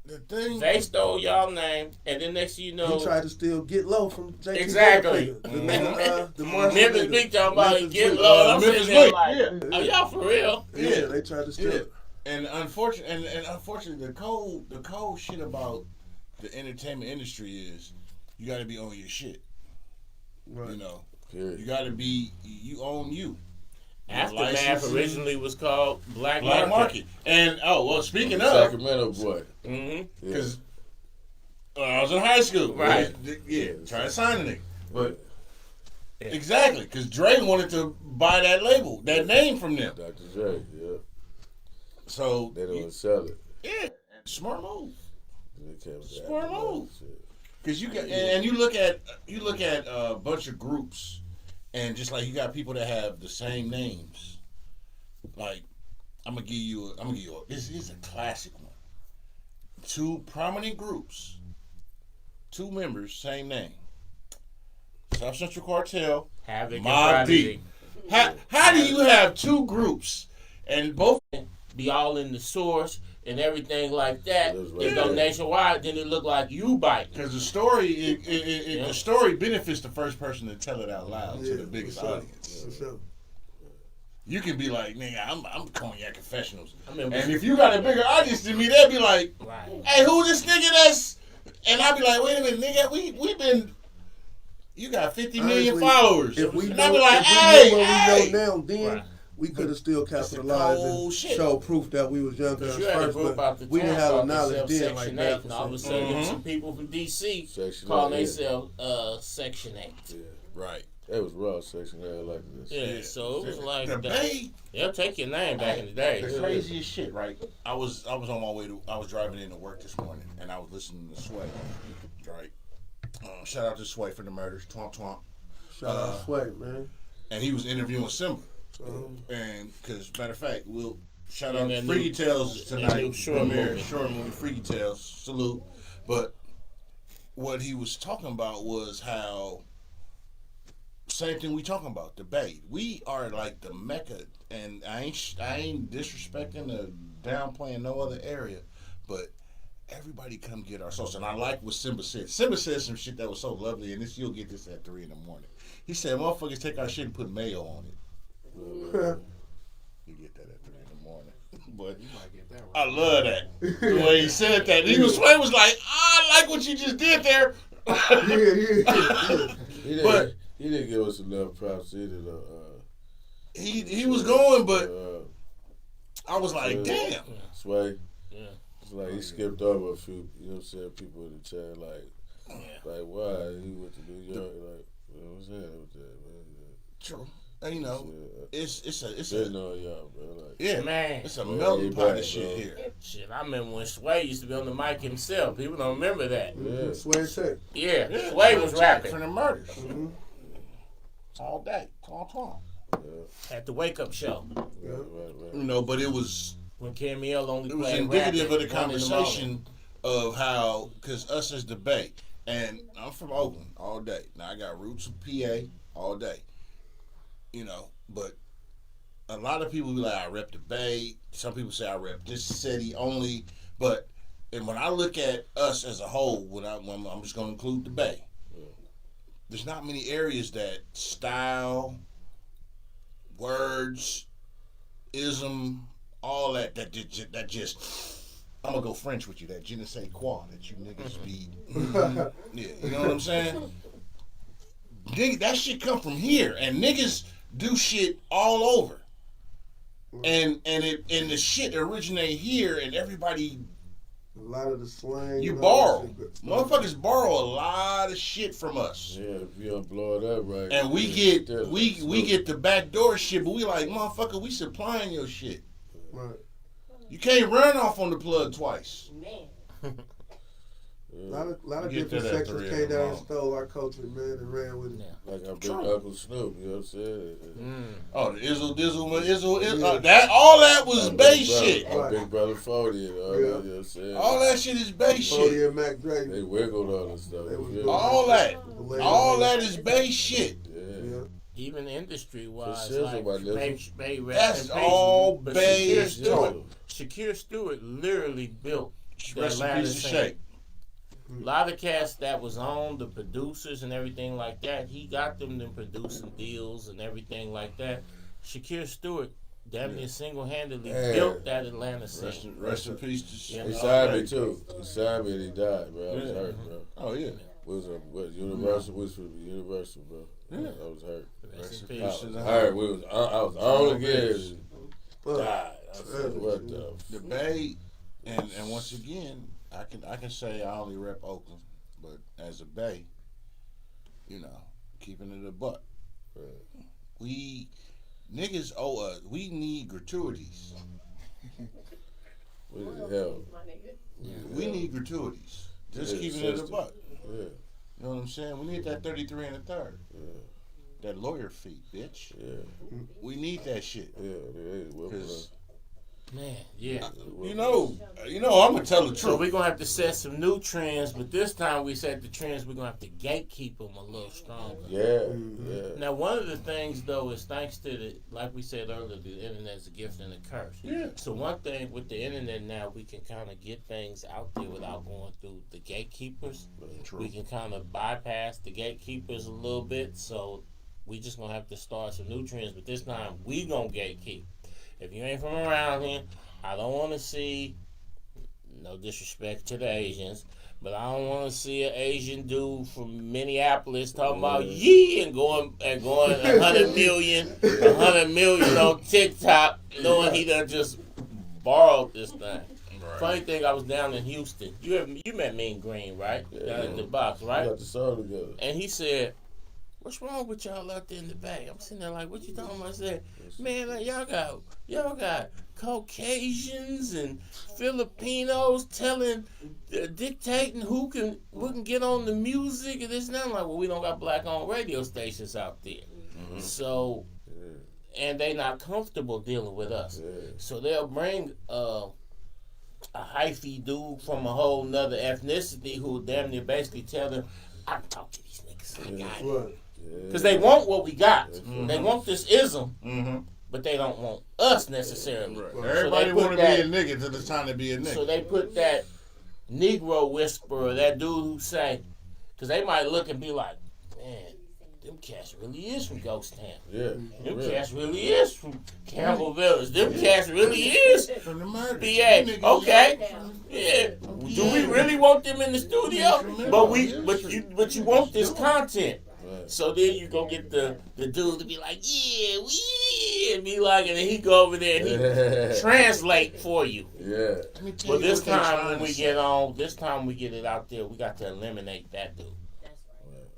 The thing. they stole y'all name, and then next thing you know, He tried to steal Get Low from JT. Exactly. The nigga, the Marshall Memphis nigga. Bleak talking about Memphis Get Bleak. Low. I'm Memphis sitting there Bleak, like, yeah. are y'all for real? Yeah, they tried to steal Yeah. it. And unfortunately, the cold shit about the entertainment industry is you got to be on your shit. Right. You know, Period. you got to be you own you. Aftermath Licensing. originally was called Black Black Market. market. And speaking of, Sacramento boy. Mm-hmm. Yeah. because I was in high school, Right. Yeah, trying to sign a nigga, but Yeah. exactly because Dre wanted to buy that label, that name from them. Dr. J, yeah. So They don't sell it. yeah, smart move. They came with the Smart Aftermath move. shit. Because you can, and you look at a bunch of groups, and just like you got people that have the same names. Like I'm gonna give you. This is a classic one. Two prominent groups, two members, same name. South Central Cartel, Havoc and Mob Prodigy. Deep. How do you have two groups and both? Be all in the source and everything like that. That's right. They go nationwide, then it look like you bite. Because the story, the story benefits the first person to tell it out loud to the biggest for sure. audience. For sure. You can be like, nigga, I'm Cognac Confessionals. I remember- And if you got a bigger audience than me, they'll be like, Right. hey, who this nigga that's... And I'll be like, wait a minute, nigga, we've been... You got 50 million Honestly, followers. If we and know, I'll be like, if we hey, know what hey. we know now, then Right. we could have still It's a capitalized cold and shit. show proof that we was Young Guns You had a first, group out the but we didn't town have the called knowledge themselves then like Section that. 8, and all of a sudden some people from DC Section calling 8, yeah. themselves Section 8. Yeah. Right. That was raw section. I like this. Yeah, so it was like The Bay, they'll take your name back in the day. the craziest shit, right? I was on my way I was driving into work this morning, and I was listening to Sway, right? Shout out to Sway for the murders, twomp twomp. Shout out Sway, man. And he was interviewing Simba. Um, And because matter of fact, we'll shout And out that Freaky new- Tales that tonight. new short Premiere, movie. short movie, Freaky Tales. Salute. But what he was talking about was how same thing we talking about, the Bay. We are like the Mecca, and I ain't disrespecting or downplaying no other area, but everybody come get our sauce. And I like what Simba said. Simba said some shit that was so lovely, and you'll get this at 3 a.m. He said, motherfuckers take our shit and put mayo on it. You get that at 3 a.m. But You might get that I right. love that. The way he said that. Sway was like, I like what you just did there. But He didn't give us enough props either, though. he was going, but I was like, damn. Sway. Yeah. It's like he skipped over a few, you know what I'm saying, people in the chat, like why? He went to New York, like, what's that with that, man? True. And you know, it's They a know y'all, bro. Like, yeah, Man. it's a Man, melting he pot back, of shit bro. here. Shit, I remember when Sway used to be on the mic himself. People don't remember that. yeah. Sway check. Yeah, Sway was For rapping the murders Mhm. all day, twomp. at the Wake Up Show Right. You know, but it was when Camille only it was played indicative rap of the at 1 in the morning. conversation of how, because us as the Bay, And I'm from Oakland all day. Now I got roots in PA all day. But a lot of people be like, I rep the Bay. Some people say I rep this city only. And when I look at us as a whole, when I'm just going to include the Bay, there's not many areas that style, words, ism, all that just I'm gonna go French with you. That je ne sais quoi that you niggas be. Yeah, you know what I'm saying? That shit come from here, and niggas do shit all over, and the shit originate here, and everybody. A lot of the slang. You borrow. Motherfuckers borrow a lot of shit from us. Yeah, if you don't blow it up right. And we get the backdoor shit, but we like, motherfucker, we supplying your shit. Right. You can't run off on the plug twice. Man. A lot of different sections came down and stole our culture, man, and ran with it. Like our big Uncle Snoop, you know what I'm saying? Oh, the Izzle, that all that was bass shit. Our big brother 40 and all that, you know what I'm saying? All that shit is bass shit. 40 and Mac Dre. They wiggled on us stuff. All that is bass shit. Yeah. Even industry-wise, that's all bass. Shakir Stewart literally built Rest in piece of shape. A lot of cats that was on, the producers and everything like that, he got them producing deals and everything like that. Shakir Stewart damn near single-handedly built that Atlanta scene. Rest in peace to He signed me too. He signed me and he died, bro. I was hurt, bro. Oh, yeah. Universal? Universal, bro. Yeah. I was hurt. Rest in peace to the hurt. I was on again. Died. I said, what the Bay, and once again, I can say I only rep Oakland, but as a Bay, keeping it a buck. We niggas owe us. We need gratuities. What the hell? We need gratuities. Just keeping it a buck. Yeah. You know what I'm saying? We need that 33 and a third. Yeah. That lawyer fee, bitch. Yeah. We need that shit. Yeah, it is. Man, yeah. I'm gonna tell the truth. So we're gonna have to set some new trends, but this time we set the trends. We're gonna have to gatekeep them a little stronger. Yeah. Now, one of the things though is thanks to like we said earlier, the internet's a gift and a curse. Yeah. So one thing with the internet now, we can kind of get things out there without going through the gatekeepers. True. We can kind of bypass the gatekeepers a little bit. So we just gonna have to start some new trends, but this time we gonna gatekeep. If you ain't from around here, I don't want to see, no disrespect to the Asians, but I don't want to see an Asian dude from Minneapolis talking about and going 100 million on TikTok, knowing he done just borrowed this thing. Right. Funny thing, I was down in Houston. You met Mean Green, right? Yeah. Down in the box, right? We got the song together. And he said, "What's wrong with y'all out there in the Bay?" I'm sitting there like, "What you talking about?" I said, "Man, like, y'all got Caucasians and Filipinos dictating who can get on the music and this and that." I'm like, "Well, we don't got black-owned radio stations out there, so and they not comfortable dealing with us. So they'll bring a hyphy dude from a whole nother ethnicity who damn near basically tell them, I can talk to these niggas. I got it." Because they want what we got. They want this ism, but they don't want us necessarily. Right. So Everybody want to be a nigga till it's time to be a nigga. So they put that Negro whisperer, that dude who say, because they might look and be like, man, them cats really is from Ghost Town. Yeah. Them cats really is from Campbell Village. Them cats really is from the murder. BA. Okay. Yeah. Do we really want them in the studio? But you want this content. Right. So then you go get the dude to be like, and be like, and then he go over there and he translate for you. Yeah. But this time when we get it out there, we got to eliminate that dude. That's right.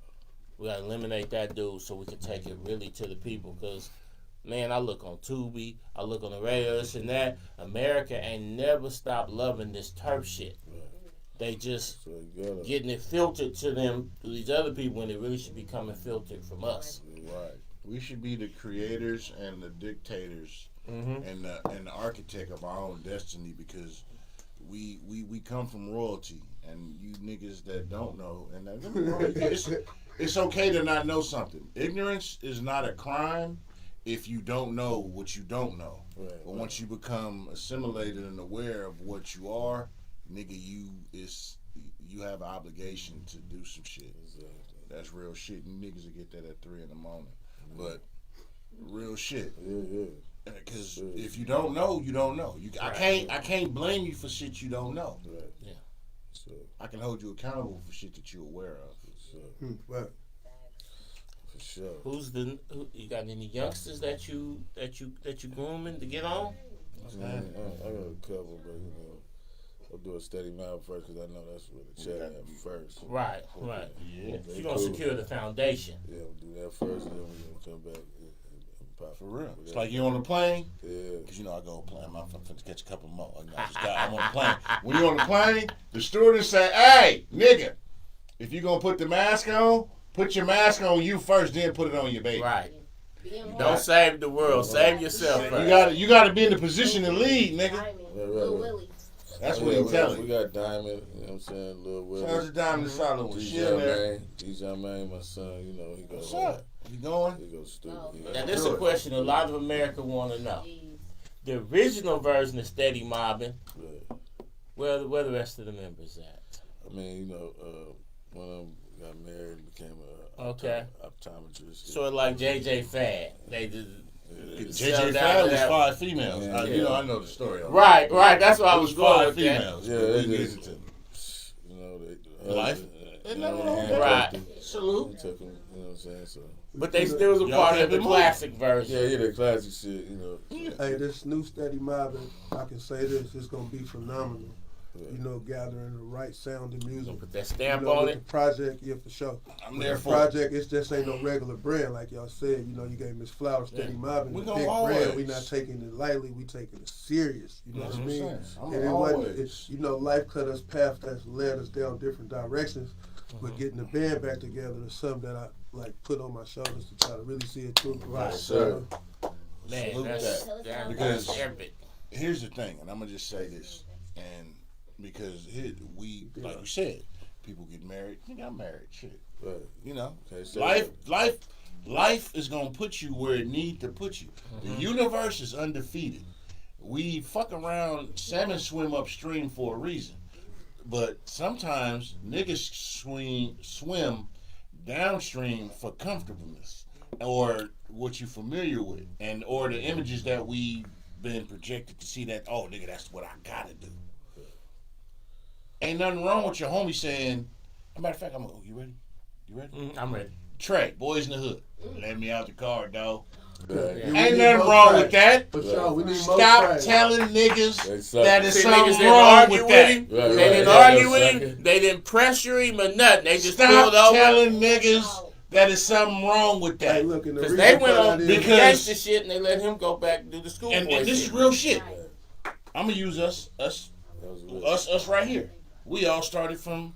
We got to eliminate that dude so we can take it really to the people. Because, man, I look on Tubi, I look on the radio, this and that. America ain't never stopped loving this turf shit. Right. They just getting it filtered to them through these other people when it really should be coming filtered from us. Right. We should be the creators and the dictators and the architect of our own destiny because we come from royalty And you niggas that don't know, and it's okay to not know something. Ignorance is not a crime if you don't know what you don't know. Right, but once you become assimilated and aware of what you are, nigga, you have an obligation to do some shit. Exactly. That's real shit. And niggas will get that at 3 in the morning. But real shit. Yeah. Because if you don't know, you don't know. I can't blame you for shit you don't know. Right. Yeah. So, I can hold you accountable for shit that you're aware of. Right. For sure. You got any youngsters that you grooming to get on? Man, I got a couple, but you know, I'll do a steady mile first because I know that's where the chat at first. Right. Yeah. You're gonna secure the foundation. Yeah, we'll do that first, and then we're gonna come back and pop. For real. It's like you on the plane. Yeah. Because, I go plane. I'm finna catch a couple more. I'm on the plane. When you're on the plane, the stewardess say, hey, nigga, if you're going to put the mask on, put your mask on you first, then put it on your baby. Right. Don't save the world. Save yourself first. You gotta be in the position to lead, nigga. Right. That's what he's telling We you. got Diamond, you know what I'm saying, Lil Willie. Shout out to Diamond Solid with shit in there. DJ Man, my son, you know, he goes. What's up? You going? He goes stupid. Now, this is a question a lot of America want to know. The original version of Steady Mobbin, where the rest of the members at? I mean, one of them got married and became a optometrist. Sort of like JJ Fad. They just JJ Fad was 5 females. Yeah. I know the story. Right. That's why I was going 5 with that. females. Yeah, they it get is. it to them. Life. Right. Salute. Took him, you know what I'm saying? So. But they still was a part of the classic version. Yeah, the classic shit, Hey, this new Steady Mobbin, I can say this, it's going to be phenomenal. Yeah. Gathering the right sounding music. Put that stamp with on the it. project, yeah, for sure. I'm there the for project, it just ain't no regular brand, like y'all said. You gave Miss Flower Steady Mobbin, We the gonna big always. brand. We not taking it lightly, we taking it serious. You know what I mean? I'm And it always. wasn't, life cut us paths that's led us down different directions. But getting the band back together is something that I put on my shoulders to try to really see it through. Right. Sir. Man, Salute that's Because epic. here's the thing, and I'm gonna just say this, and because like you said, people get married. I think I'm married. Shit. Right. Okay, so Life is gonna put you where it need to put you. The universe is undefeated. We fuck around, salmon swim upstream for a reason, but sometimes niggas swim downstream for comfortableness or what you familiar with, and or the images that we've been projected to see that, oh nigga, that's what I gotta do. Ain't nothing wrong with your homie saying, as a matter of fact, you ready? You ready? I'm ready. Trey, Boys in the Hood. Let me out the car, dog. Yeah. Ain't nothing wrong with that. For sure, we need more Stop tracks. telling niggas that is See, something niggas didn't wrong argue with that. him. Right, They right. didn't Yeah, argue with second. him. They didn't pressure him or nothing. They just pulled Stop over. telling niggas that is something wrong with Hey, that. look, and the Because reason they for went that on is- big Because- gangster shit and they let him go back and do the schoolboy And this is shit. real shit. I'm gonna use us right here. We all started from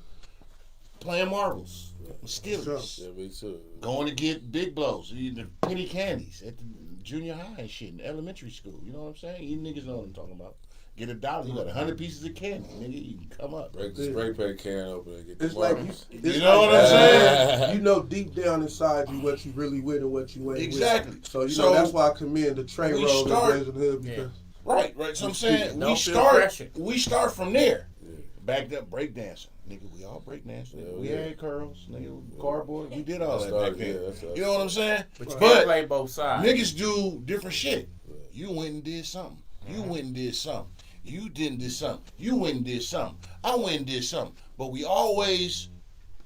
playing marbles, skills, Yeah, me too. going to get big blows, eating the penny candies at the junior high and shit, in elementary school. You know what I'm saying? You niggas know what I'm talking about. Get $1, you got 100 pieces of candy, nigga. You can come up. Break the spray paint can open and get the It's like marbles. You know what I'm saying? You know deep down inside you what you really with and what you ain't Exactly. with. So So, that's why I commend the train we road start- and Boys in the Hood because Right. So I'm saying Don't feel pressure. we start from there. Backed up breakdancing. Nigga, we all breakdancing. Yeah, We yeah. had curls, nigga, cardboard. We did all That's that all- back then. yeah, that's- You know what I'm saying? But you But can't play both sides. niggas do different shit. You went and did something. You went and did something. You didn't do something. You went and did something. I went and did something. But we always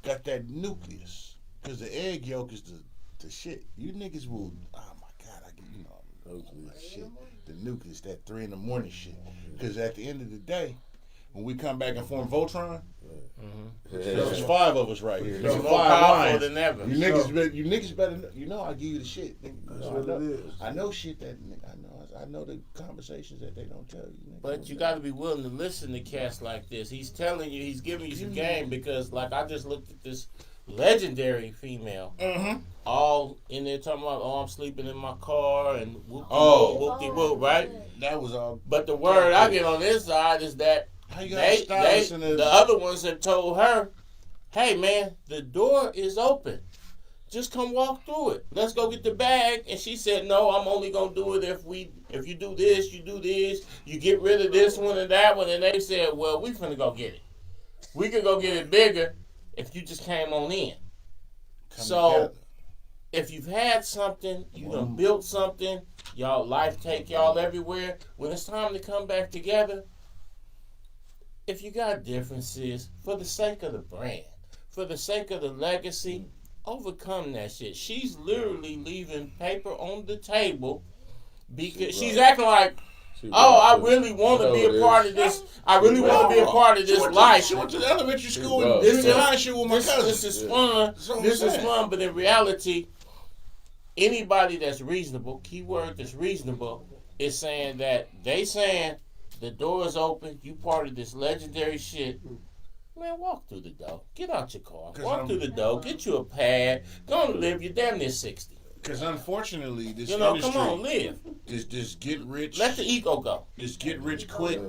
got that nucleus. Because the egg yolk is the shit. You niggas will, oh my God, I get, all that shit. The nucleus, that 3 in the morning shit. Because at the end of the day, when we come back and form Voltron, there's 5 of us right here. There's It's 5 more powerful lines. than ever. You niggas better know. I give you the shit. I know shit that I know the conversations that they don't tell you. Nigga. But you got to be willing to listen to cats like this. He's telling you, he's giving you some game because, like, I just looked at this legendary female, all in there talking about, oh, I'm sleeping in my car and whoop-de-whoop, right? That was all. But the word I get on this side is that How you got a stylist in the other ones have told her, hey, man, the door is open. Just come walk through it. Let's go get the bag. And she said, no, I'm only going to do it if you do this, you get rid of this one and that one. And they said, well, we finna go get it. We can go get it bigger if you just came on in. So if you've had something, you done built something, y'all life take y'all everywhere. When it's time to come back together, if you got differences, for the sake of the brand, for the sake of the legacy, overcome that shit. She's literally leaving paper on the table because she's acting like, I really want to be a part of this. I really want to be a part of this life. She went to the elementary school and did the high shit with my cousin. This is fun. This is fun. But in reality, anybody that's reasonable, keyword that's reasonable, is saying that the door is open. You part of this legendary shit. Man, walk through the door. Get out your car. Walk through the door. Get you a pad. Go and live. You're damn near 60. Because unfortunately, this industry, come on, live. This get rich. Let the ego go. This get rich quick,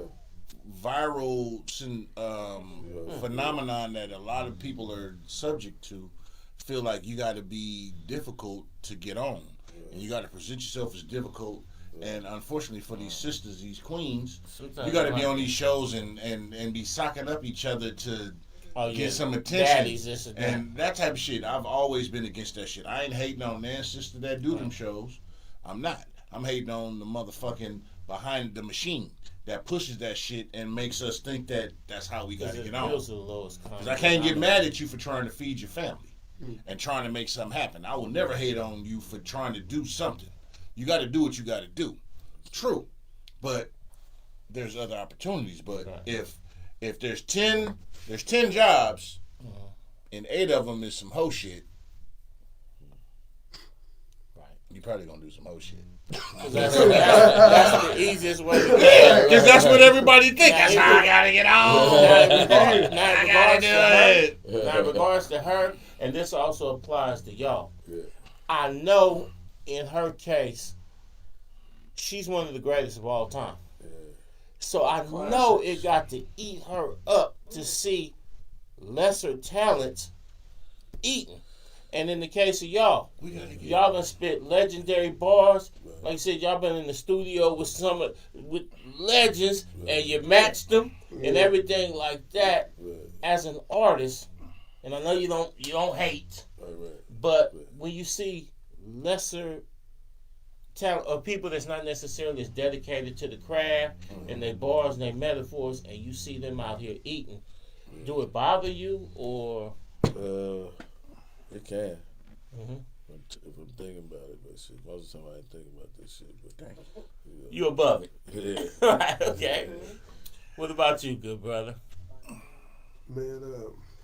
viral phenomenon that a lot of people are subject to. Feel like you got to be difficult to get on, and you got to present yourself as difficult. And unfortunately for these sisters, these queens, you got to be on these shows and be socking up each other to get some attention. And that type of shit. I've always been against that shit. I ain't hating on their sister that do them shows. I'm not. I'm hating on the motherfucking behind the machine that pushes that shit and makes us think that that's how we got to get on. Because I can't get mad at you for trying to feed your family and trying to make something happen. I will never hate on you for trying to do something. You got to do what you got to do. True, but there's other opportunities. But if there's 10 jobs, and 8 of them is some hoe shit, you probably gonna do some hoe shit. That's the easiest way to do it. Because that's what everybody thinks. That's how I gotta get on. Now, in regards to her, and this also applies to y'all. I know in her case, she's one of the greatest of all time. So I know it got to eat her up to see lesser talents eating. And in the case of y'all done spit legendary bars. Like I said, y'all been in the studio with legends, and you matched them and everything like that. As an artist, and I know you don't hate, but when you see lesser talent or people that's not necessarily as dedicated to the craft and their bars and their metaphors, and you see them out here eating, do it bother you or? It can. If I'm thinking about it, but shit, most of the time I ain't thinking about this shit. But you above it. Yeah. Right, okay. What about you, good brother? Man,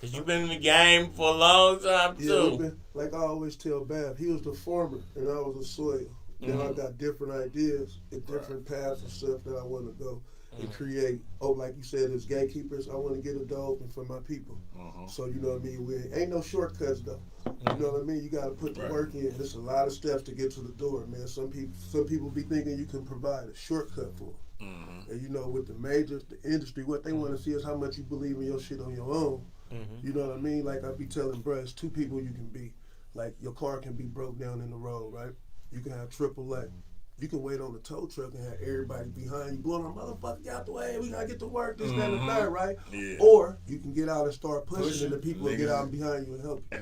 Cause you've been in the game for a long time too. Like I always tell Bav, he was the farmer and I was the soil. Now I got different ideas and different paths and stuff that I want to go and create. Like you said, as gatekeepers, I want to get a door open for my people. So you know what I mean. We ain't no shortcuts though. You know what I mean. You got to put the work in. There's a lot of steps to get to the door, man. Some people be thinking you can provide a shortcut for them. And you know, with the majors, the industry, what they want to see is how much you believe in your shit on your own. You know what I mean? Like I be telling bruh, it's 2 people you can be. Like your car can be broke down in the road, right? You can have AAA. You can wait on the tow truck and have everybody behind you blowing, motherfucker, get out the way, we gotta get to work, this, that, and the third, right? Yeah. Or you can get out and start pushing and the people will get out behind you and help you.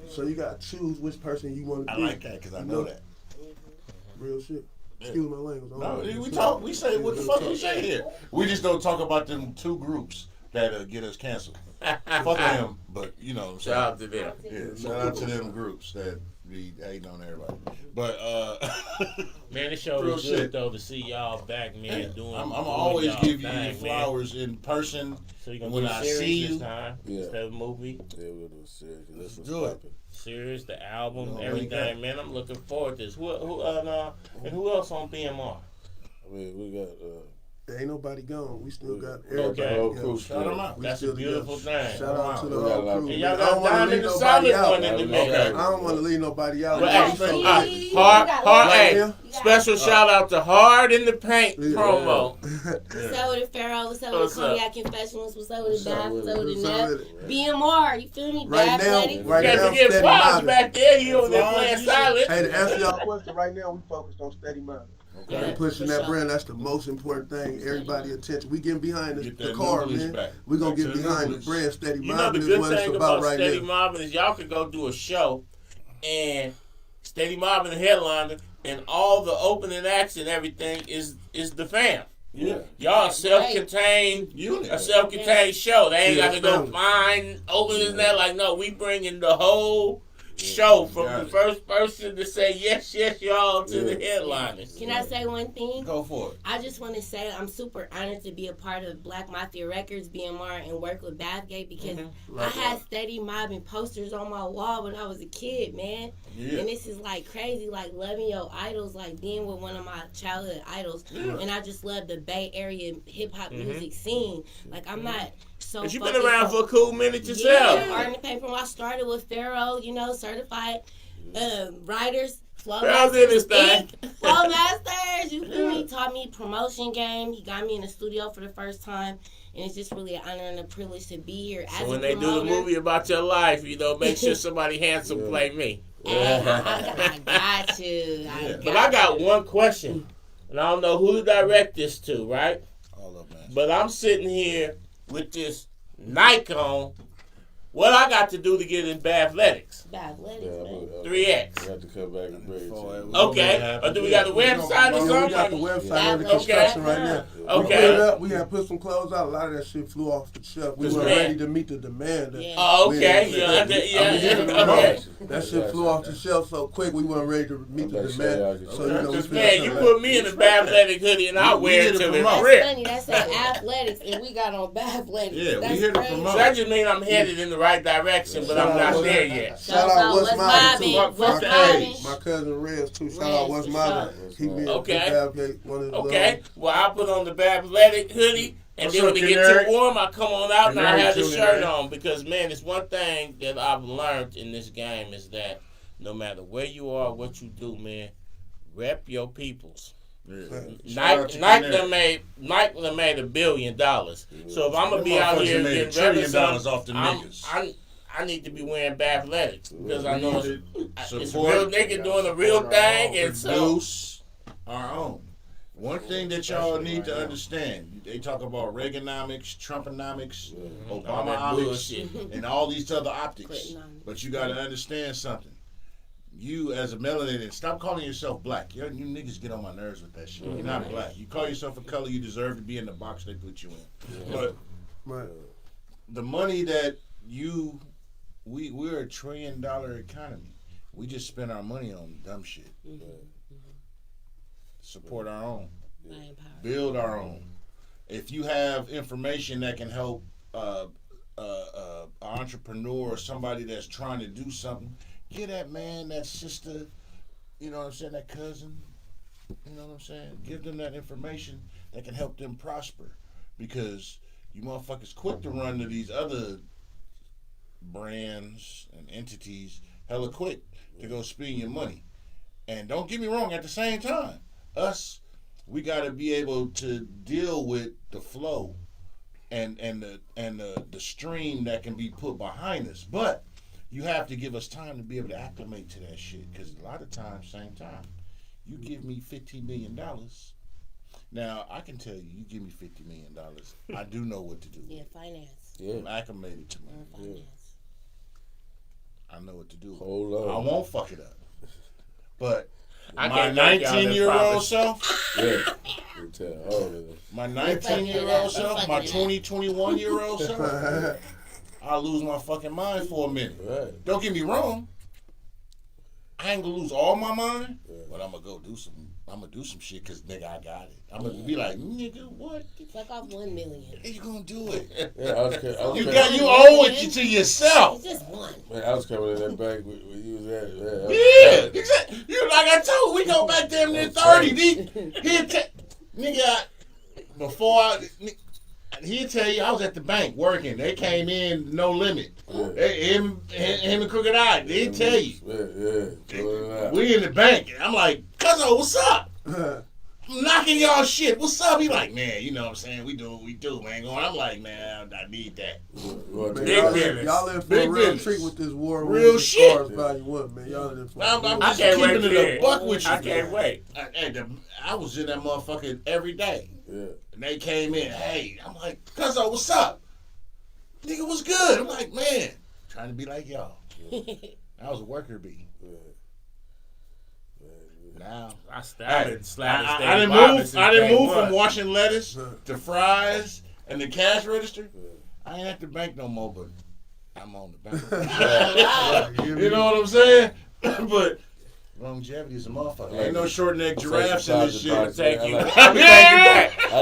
So you gotta choose which person you want to be. I like that because I know that. Real shit. Excuse my language. No, we say what the fuck we say here. We just don't talk about them 2 groups that get us canceled. Fuck them, but you know what I'm saying. Shout out to them. Yeah, shout out to them groups that be hating on everybody. But man, this show was good though to see y'all back, man. I'm always give you your flowers in person. So you gonna when do I series see this you time instead of movie? Yeah, we'll do a series. Let's do it. Series, the album, everything, man. I'm looking forward to this. Who else on BMR? I mean, we got Ain't nobody gone. We still got everybody. Okay. whole together. crew Shout them out. We That's a still beautiful together. thing. Shout out to the We got a lot whole of crew. And man. y'all I don't got want to Diamond leave the nobody Solid out. one in the mix. Okay. I don't want to leave nobody out. Well, man. hey, We so hard, lit. hey, Right special shout out to Hard in the Paint Yeah. promo. What's up with the Pharaoh? What's up with What's the up? Cognac Confessionals? What's up with the What's up Bath? with What's up it? with the What's up Nep? with it? BMR, you feel me? Right Bath now, Lady. right Can't now, forget steady Floss mobbing. back there. He over there Floss, playing you silent. Hey, to answer y'all question, right now we focused on steady mobbing. Yeah, And pushing for that sure. brand, that's the most important thing. Everybody attention. We getting behind Get the that car, nucleus man. back. We gonna Back get to the behind the nucleus. brand. Steady You know the mobbing is good what it's thing about about right Steady now. Mobbin is y'all could go do a show and Steady Mobbin the headliner and all the opening acts and everything is the fam. Yeah. Y'all a self-contained Unit. a self-contained show. They ain't Yeah, got to go family. find openings and that. Like, no, we bringing the whole show from Got the it. first person to say yes, y'all to the headliners. Can I say one thing? Go for it. I just want to say I'm super honored to be a part of Black Mafia Records, BMR, and work with Bathgate because I had Steady Mobbing posters on my wall when I was a kid, man. Yeah. And this is like crazy, like loving your idols, like being with one of my childhood idols. And I just love the Bay Area hip hop music scene. Like I'm not so. But you've been focused around on- for a cool minute yourself. Yeah, art in the paper. I started with Pharaoh, certified writers. Flow Pharaoh's in this thing. Flow Masters, you feel me? Taught me promotion game. He got me in the studio for the first time. And it's just really an honor and a privilege to be here as So a when they do the promoter. movie about your life, make sure somebody handsome play me. Hey, I got you. But I got one question, and I don't know who to direct this to, right? All of man. But I'm sitting here with this Nike on. What I got to do to get in Bathletics? Bathletics, Yeah, man. 3X. We have to come back and bring it to you. Okay. Or do we got the website or We something? got the website under Okay. construction right now. Okay. We put it up. We had put some clothes out. A lot of that shit flew off the shelf. We Yes, weren't man. ready to meet the demand. Yeah. Oh, okay. Yeah. Okay. That shit flew off the shelf so quick. We weren't ready to meet the Okay, demand. so So you know, we Because, figured man, you something put out. me in a Bathletic hoodie and I We wear here it to till it promote. rip. Funny, that's at athletics, and we got on Bathletics. Yeah, we That's here to crazy. promote. So that just means I'm headed in the right direction, but I'm not there yet. Shout out What's Mobbin, too. What's What's Mobbin? Mobbin? My cousin Rez too. Shout Rez, out What's for Mobbin. sure. He been Okay. Bathgate, one of the Okay, well, I put on the Bathletic hoodie, and What's then when up, it get Canary? too warm, I come on out and I Canary have the tuning shirt in. on. Because, man, it's one thing that I've learned in this game is that no matter where you are, what you do, man, rep your peoples. Yeah. Shout out to Canary. Nike done made $1 billion. So if I'm gonna Them be out motherfuckers here made getting $1 trillion something, off the niggas. I need to be wearing Bathletics because I know it's a Support. real nigga doing a real thing, and so Produce our own. One thing that y'all need to understand, they talk about Reaganomics, Trumponomics, all that Obamaomics, bullshit. and all these other optics. Clintonomics. But you got to understand something. You as a melanated, stop calling yourself black. You niggas get on my nerves with that shit. You're not black. You call yourself a color, you deserve to be in the box they put you in. But Right. the money that we're $1 trillion economy. We just spend our money on dumb shit. Support our own. Build our own. If you have information that can help an entrepreneur or somebody that's trying to do something, get that man, that sister, you know what I'm saying, that cousin, you know what I'm saying? Give them that information that can help them prosper. Because you motherfuckers quick to run to these other brands and entities hella quick to go spend your money. And don't get me wrong, at the same time, we got to be able to deal with the flow and the stream that can be put behind us. But you have to give us time to be able to acclimate to that shit. Because a lot of times, same time, you give me $15 million. Now, I can tell you, you give me $50 million, I do know what to do. Yeah, finance. I'm acclimated to money. Finance. I know what to do. Hold on. I won't fuck it up. But I my can't make y'all that 19-year-old promise. self, Yeah. You tell all of it. my 19-year-old self, my 21-year-old self, I'll lose my fucking mind for a minute. Right. Don't get me wrong. I ain't gonna lose all my mind, but I'm gonna do some shit because nigga, I got it. I'm gonna be like, nigga, what? Fuck off 1 million. You gonna do it? Yeah, I was You owe it to yourself. It's just one. Man, I was coming in that bank where you was at. Man, Yeah, exactly. You like I told, we go back damn near 30. Nigga, before he'd tell you I was at the bank working. They came in no limit. Him and Crooked Eye, they'd tell you. We in the bank. I'm like, Cuzzo, what's up? I'm knocking y'all shit. What's up? He like, man, you know what I'm saying? We do what we do, man. I'm like, man, I need that. Man, y'all in for a real treat with this war. Real shit. Stars, Value 1, man. Y'all in for I'm I just can't keeping wait it a buck with you. I can't wait. I was in that motherfucker every day. Yeah. And they came in, hey, I'm like, Cuzzo, what's up? Nigga, what's good? I'm like, man, trying to be like y'all. I was a worker bee. Now I started I didn't move from washing lettuce to fries and the cash register. I ain't at the bank no more, but I'm on the bank. You know what I'm saying? But longevity is a motherfucker. Ain't no short neck giraffes in this shit. I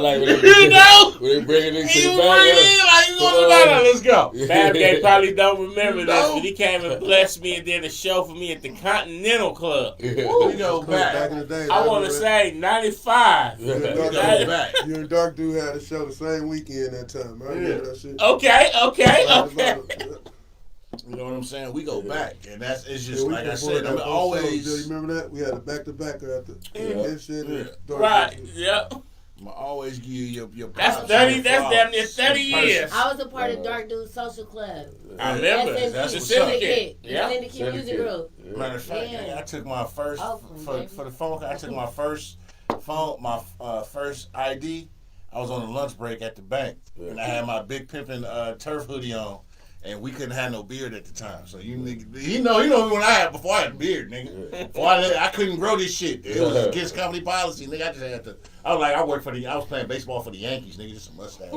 like when they bring it into the back. Let's go. Bad Day probably don't remember this, but he came and blessed me and did a show for me at the Continental Club. We go back in back. the day. I want to say 95. You and Dark Dude had a show the same weekend that time. I remember that shit. Okay. You know what I'm saying? We go back, and it's just we like I performed said. I'm that always. show. You remember that? We had a back-to-back after this shit. and Dark Right. Dude. Yep. I'm always give you your That's props 30. and That's flowers. damn near 30 years. I was a part of Dark Dude's social club. I remember. SMG, That's what's Syndicate. Yeah. Yeah. Syndicate Music Group. Matter of fact, Yeah. I took my first Oakland, for the phone. I took my first phone, my first ID. I was on a lunch break at the bank, and I had my big pimpin' turf hoodie on. And we couldn't have no beard at the time, so you know when I had before I had a beard, nigga. Before I couldn't grow this shit. It was against company policy, nigga. I just had to. I was playing baseball for the Yankees, nigga. Just a mustache,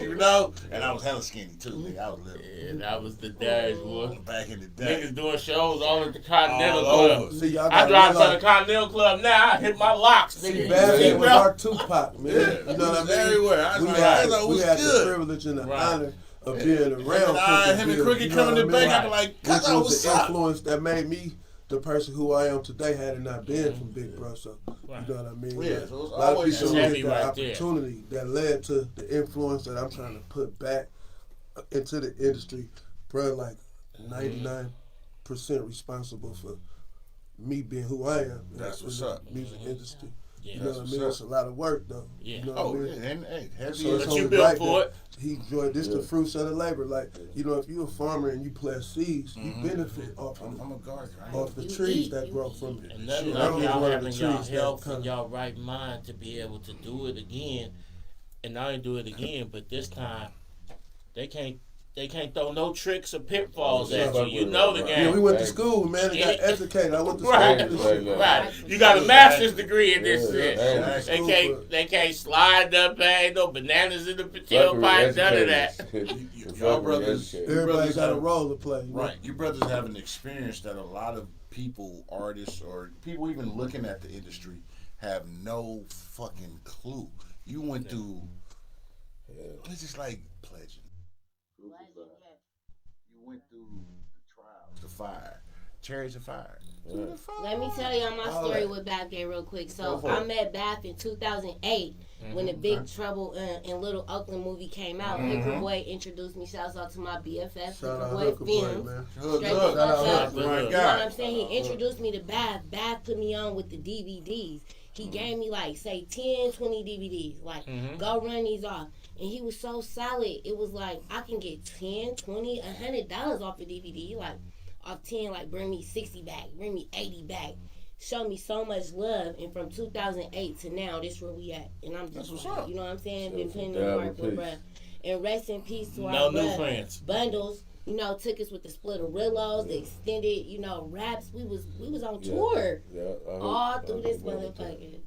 you know. And I was hella skinny too, nigga. I was little. Yeah, that was the days, boy. Back in the day, Niggas doing shows all at the Continental all Club. over. See, y'all I got drive to the realize- Continental Club now. I hit my locks, See, nigga. Bad See, Day was bro? our Tupac, man. Yeah, You know what I was mean? everywhere. I was we like, had, I was we had good. the privilege and the Right. honor of being around Him and Crooked coming to the bank, I be like, which Cuzzo, was what's the up? influence that made me the person who I am today had it not been from Big Bro. So Right. you know what I mean? Yeah, Like, so it was a lot of always people heavy get the right there. opportunity that led to the influence that I'm trying to put back into the industry. Bro, like 99% responsible for me being who I am. That's in what's the up. music industry. Yeah. You know That's what I what's mean? up. It's a lot of work though. Yeah. You know Oh, what I mean? yeah, and hey, heavy. So it's But you only built right for that it. he enjoyed this the fruits of the labor. Like, you know, if you're a farmer and you plant seeds, you benefit off of I'm a gardener. off the You trees eat, that you grow eat. from it. And nothing Shit, like I'm y'all one of the having y'all trees that health come- and y'all right mind to be able to do it again. And not only do it again, but this time they can't throw no tricks or pitfalls at you. You know the Right. game. Yeah, we went to school, man, and got Yeah. educated. I went to school Right, for this shit. right. You got a master's degree in this Yeah, shit. yeah. They can't slide up, ain't no bananas in the potato pie, none of that. Y'all brothers, Everybody got a role to play. You know? right? You brothers have an experience that a lot of people, artists, or people even looking at the industry have no fucking clue. You went through. It's just like pledging. You went through the trials, the fire, chariots of fire. Let me tell y'all my story with Bath Gay real quick. So I met Bath in 2008 when the Big Trouble in Little Oakland movie came out. Hooker Boy introduced me. Shouts out to my BFF, Shout Hooker out Boy Hooker Boy, Films. man. Good, Straight good. the fuck up. My You know what God. I'm saying? He introduced me to Bath. Bath put me on with the DVDs. He gave me like, say, 10, 20 DVDs. Like, go run these off. And he was so solid. It was like, I can get 10, 20, $100 off a DVD. He like, off 10, like, bring me 60 back, bring me 80 back. Show me so much love. And from 2008 to now, this where we at. And I'm just, what's like, up. you know what I'm saying? So Been putting down in work with with peace. bruh. And rest in peace to No our new bruh. friends. Bundles. You know, took us with the Splitterillos, the extended, you know, raps. We was on tour all through this motherfucker.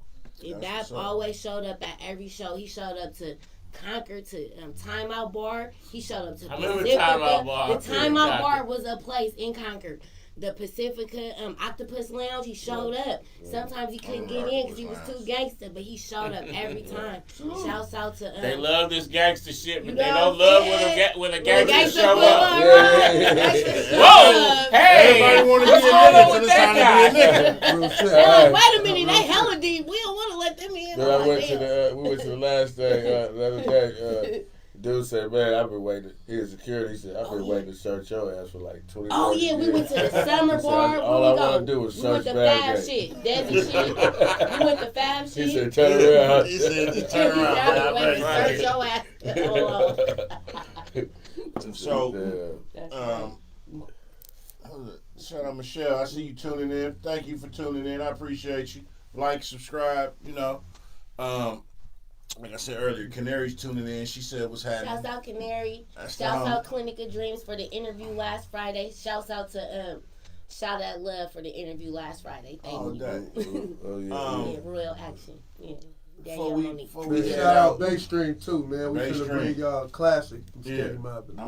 And That's Bap what's up. always showed up at every show. He showed up to Concord, to Time Out Bar. He showed up to I remember Pacifica. Time Out Bar. The Time Out Yeah, Bar was a place in Concord. The Pacifica Octopus Lounge, he showed up. Sometimes he couldn't get in because he was too gangster, but he showed up every time. Shouts out to They love this gangster shit, but You they know don't love what when a the gangster show up. Whoa! Whoa! Hey! Everybody want to be a What's nigga wrong till with it's time that to be a nigga. Real shit. Wait a minute, they hella deep. We don't want to let them in. But I went to the we went to the last thing the other day. Dude said, "Man, I've been waiting." He was security. He said, "I've been waiting to search your ass for like 20 Oh years." yeah, we went to the summer bar. All I want to do is we search went to Fab Baggate. shit, Desi shit. We went to Fab shit. He said, "Turn around." He said, He turn said, around. "I've been waiting to Right. search your ass." So, shout out Michelle. I see you tuning in. Thank you for tuning in. I appreciate you. Like, subscribe. You know, like I said earlier, Canary's tuning in. She said what's happening. Shouts out Canary. That's Shouts out Clinic of Dreams for the interview last Friday. Shouts out to Shout Out Love for the interview last Friday. Thank All you. day. Oh Yeah, Royal Action. Yeah. Before Monique. we Shout head out out, Bay Stream too, man. We Bay finna Stream. bring y'all a classic from Yeah. Steady Mobbin.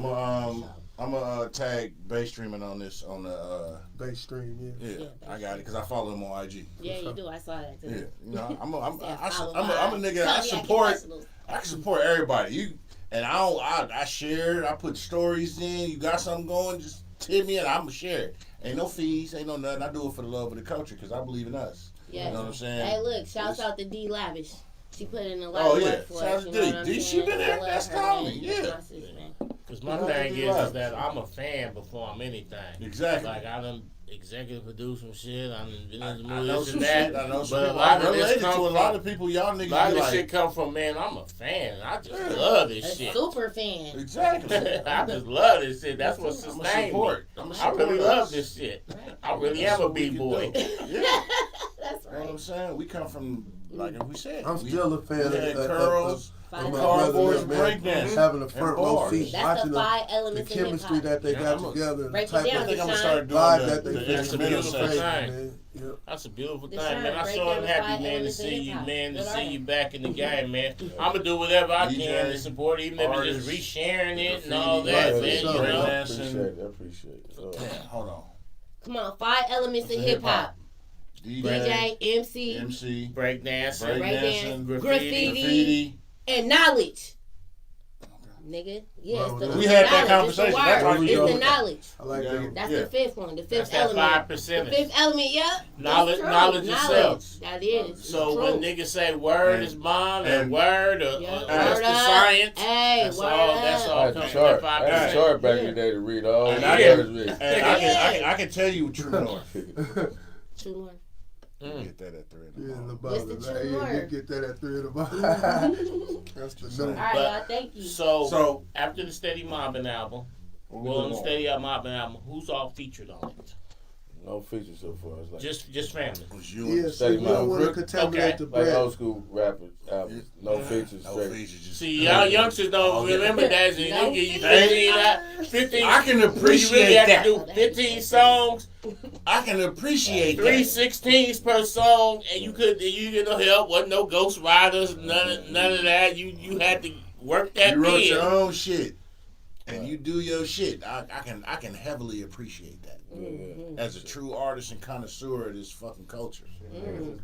I'm gonna tag Bay Streaming on this on the Bay Stream, yeah. yeah. I got it because I follow him on IG. Yeah, you do. I saw that too. Yeah, you know, I'm a nigga. Cognac I can support everybody. You and I share it. I put stories in. You got something going, just tip me and I'ma share it. Ain't no fees, ain't no nothing. I do it for the love of the culture because I believe in us. Yes. You know what I'm saying? Hey, look, shouts out to D Lavish. She put in a lot Oh of yeah, work for shout us. out You to know D. what I'm D, she saying? been I there. love That's her, Tommy. man. Yeah. That's my sis, man. Because my You know, thing they is love. that I'm a fan before I'm anything. Exactly. Like, I done executive produced some shit. I done been in the I know movies some and that. shit. I know some But a people. lot I'm of this related come to a from, lot of people. Y'all a niggas lot of be this like, shit come from, man, I'm a fan. I just love A this shit. super fan. exactly. I just love this shit. That's what I'm a sustains me. support. I'm a I really support love us. this shit. Right. I really That's am a what we can B-boy. do. Yeah. That's You know what right. I'm saying? We come from, like we said, I'm we still a fan had of curls, Five my elements. brother, cardboards, and man, breakdance. having a front row bars. seat, That's watching the the 5 elements in chemistry hip-hop. that they Yeah, got I'm a- together, and the Break it type down, I of think I'm gonna Deshaun. start doing vibe the, that they the bring That's a instrumental beautiful section. thing. man. Yep. That's a beautiful thing, Deshaun, man. I break sure down am the happy, 5 man, to elements in see you, hip-hop. man, to Good see art. you back in the game, man. I'm gonna do whatever I DJ, can to support, even if it's just artist, resharing it and all graffiti, that, right, man. for You sure. know, I appreciate it. Yeah, hold on. Come on, 5 elements in hip-hop. DJ, MC, MC, breakdancing, breakdance, breakdancing, graffiti, and knowledge. Nigga, yeah, it's the We had that knowledge. It's the conversation. That's word. how we It's go the with that. knowledge. I like Yeah. that. That's Yeah. the fifth one. The that's fifth that element. 5%. The fifth element, yep. Knowledge- That's true. knowledge itself. That is. So true. when niggas say word And- is bond and- or word or Yeah. what's Word the up. science, Hey, that's word all. up. That's I all had comes the from chart. that I had the 5%. chart back in the day to read all And the I words. and Yeah. I can tell you True North. True North. Get that at 3 in the Yeah, morning. What's the LeBron. true Yeah, word? get that at 3 in the morning. That's the Just All number. right, But- y'all. Thank you. So after the Steady Mobbin album, What we well, doing the on? Steady Mobbin album, who's all featured on it? No features so far. It's like Just family. It was you Yeah, and so Steady we don't want to Mobbin. contaminate Okay. the like brand. old school rappers albums. No features. no Straight. features. Just See, y'all youngsters don't remember that. So No they give you features. 15. I can you really appreciate have that. to do 15 songs, I can appreciate 3 that. 16s per song, and you get no help. Wasn't no Ghost Riders, none of that. You had to work that You wrote in. your own shit, and you do your shit. I can heavily appreciate that. Mm-hmm. As a true artist and connoisseur of this fucking culture.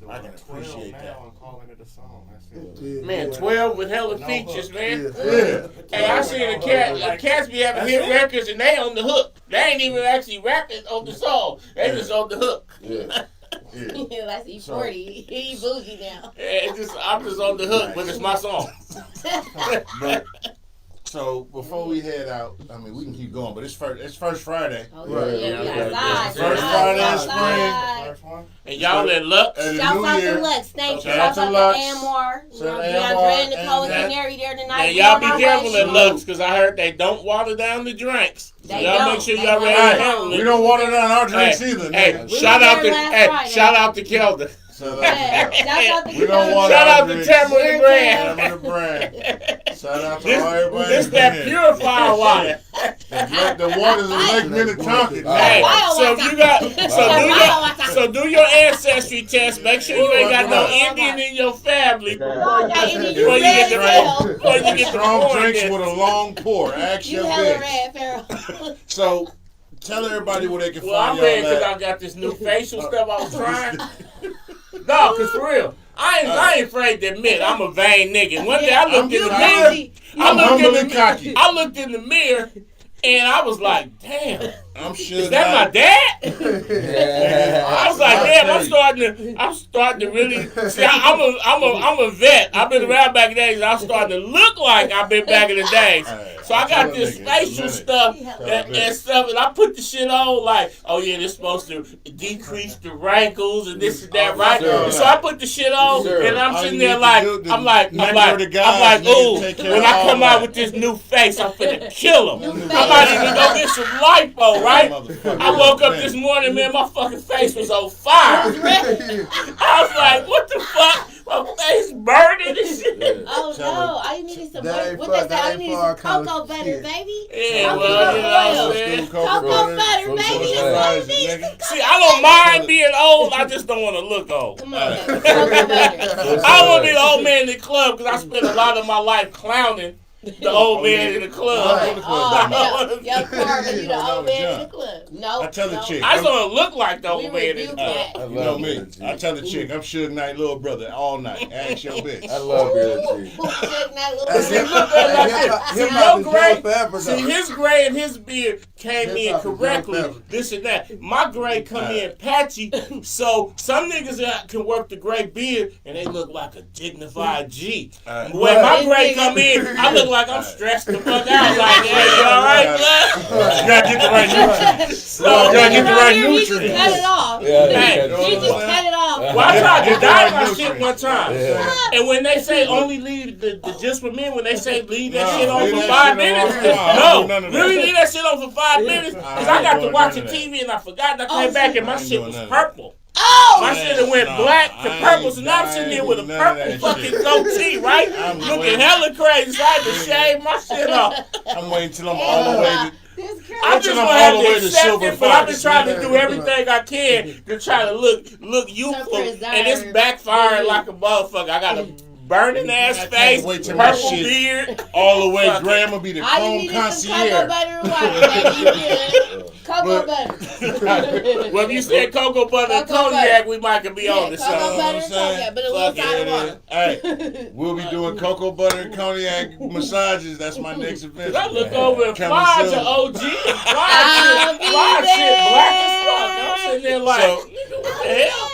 I can appreciate that. I'm calling it a song. That's it. Yeah, Man, yeah. 12 with hella features, man. Yeah. Yeah. Hey, I seen the cats be having hit records and they on the hook. They ain't even actually rapping on the song. They just on the hook. Yeah. Yeah. That's E40. He bougie now. I'm just on the hook, but it's my song. But so before we head out, I mean we can keep going, but it's first Friday. Oh, Right, yeah, we yeah, outside. First We Friday in outside. First one? And y'all in luck. And the Shouts New out Year. to Lux. Thank you. Shout Shouts out out to to Lux. Amor. Shout out to DeAndre Amor. and Nicole and And Canary there tonight. Now We y'all on be our careful way. at Lux, because I heard they don't water down the drinks. So They y'all don't. make sure They y'all ready don't. to handle We it. don't water down our drinks Hey, either. hey, nigga. We shout were out there to last Friday. shout out to Kelda. So Yeah. Shouts out to We don't Kelly. want Shout our out to drinks. Tamara the Brand. Tamara the Brand. Shout out to everybody. This that in purifier water. the waters of Lake Minnetonka. Hey, Wow, so what's you got Wow. so do your ancestry test. Make sure you ain't got no Wow. Indian in your family. Oh, yeah, Indian, you Before you red get the Pharaoh. before you get the Strong pouring drinks in. with a long pour. Ask You your hella bitch. red Pharaoh. So tell everybody where they can Well, I'm find ready y'all because at. I got this new facial stuff I was trying. No, cause for real, I ain't afraid to admit I'm a vain nigga. One day I looked in the mirror. Bougie. I'm humble and cocky. I looked in the mirror and I was like, damn. I'm sure. Is that my dad? I was like, damn, I'm starting to really see. I'm a vet. I've been around back in the days. And I'm starting to look like I've been back in the days. So I got this facial stuff and stuff, and I put the shit on like, oh yeah, this supposed to decrease the rankles and this and that, right? So I put the shit on, and I'm sitting there like, I'm like, ooh, when I come out with this new face, I'm finna kill him. I might even go get some lipo, right? I woke up this morning, man, my fucking face was on fire. I was like, what the fuck? My face burning and shit. Oh no, all you need is some what they say, all you need is some cocoa butter, baby. Yeah, well, you know what I'm saying? Cocoa butter, baby. See, I don't mind being old, I just don't want to look old. Come on, baby. Cocoa butter. I don't want to be the old man in the club because I spent a lot of my life clowning the old man in the club. Oh, yo, Carmen, you the old man in the club. No, I tell the chick. I just want to look like the old man in the club. You know me. I tell the chick, I'm Suge Knight little brother all night. Ask your bitch. I love Billy G. Suge Knight See, your gray, see, his gray and his beard came in correctly, this and that. My gray come in patchy, so some niggas can work the gray beard and they look like a dignified G. When my gray come in, I look like I'm stressed the fuck out. Like, hey, you alright, blood? You gotta get the right nutrients. So, You gotta get the right He just nutrients. cut it off. hey, He just cut it off. well, I tried to dye my shit one time. And when they say only leave the just for men, when they say leave that shit on leave for that 5 shit on. minutes, No, none of that. really leave that shit on for 5 minutes? Because I got to watching TV and I forgot, and I came back and my I ain't shit doing was none of purple. Oh! My shit have went black to purple, so now I'm sitting here with a none of purple that fucking shit. goatee, right? I'm Looking waiting. hella crazy, so I had to shave my shit off. I'm waiting till I'm all the way to. This girl. I just I'm gonna all have the to way to accept Silver it, but I've been Fox. trying to do everything I can to try to look youthful, and it's backfiring like a motherfucker. I got a burning ass face, wait till my purple shit beard. All the way, Fuck it. grandma be the All you chrome need is some concierge. cocoa butter and water, baby. You good. Cocoa butter. Well, if you said cocoa butter and Cocoa cognac, we might could be on this cocoa song. butter and saying? cognac, but a little Fuck it, side of water. Hey, we'll be doing cocoa butter and cognac massages. That's my next event. I look over and Coming Fly's soon. an OG, and I'll be Fly shit black as fuck. there. I'm sitting there like, So- nigga, what the hell?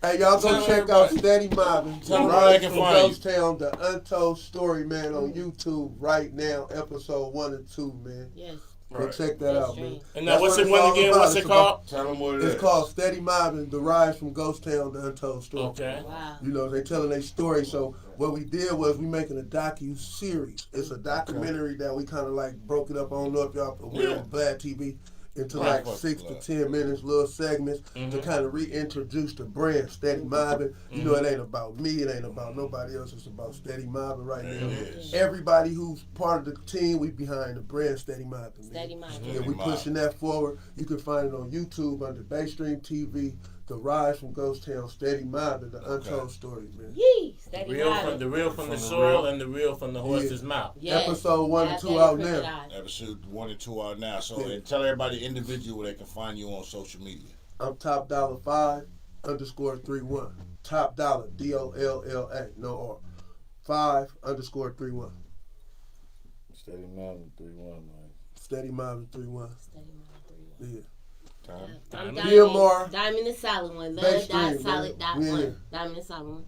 Hey, y'all go check out Steady Mobbin. Tell 'em where they Rise can from find you. Ghost Town, the Untold Story, man, on YouTube right now, episode 1 and 2, man. Yes. Go check that out, man. And now, That's what's what it it's one all again? about. What's it It's about- called? Tell them what it It's is. called Steady Mobbin, the Rise from Ghost Town, the Untold Story. Okay. Wow. You know, they telling their story. So what we did was we making a docu-series. It's a documentary that we kind of like broke it up. I don't know if y'all aware of Vlad TV into like 6 to 10 minutes, little segments to kind of reintroduce the brand Steady Mobbin. You know, it ain't about me. It ain't about nobody else. It's about Steady Mobbin right now. Everybody who's part of the team, we behind the brand Steady Mobbin. Steady Mobbin. Yeah, we pushing that forward. You can find it on YouTube under Baystream TV. The Rise from Ghost Town, Steady Mobbin, the Untold Story, man. Yee. Steady Mobbin. The real from the soil and the real from the horse's mouth. Yes. Episode 1 and 2 Steady out Crooked now. Eyes. Episode 1 and 2 out now. So Yeah. and tell everybody individually where they can find you on social media. I'm Top Dollar 5 _31. Top Dollar DOLLA, no R. 5 _31. Steady Mobbin 3-1, man. Steady Mobbin 31. Steady Mobbin. Yeah. I'm BMR. Diamond the Solid One. Baystream, Love man. solid dot We in one. there. Diamond the Solid One.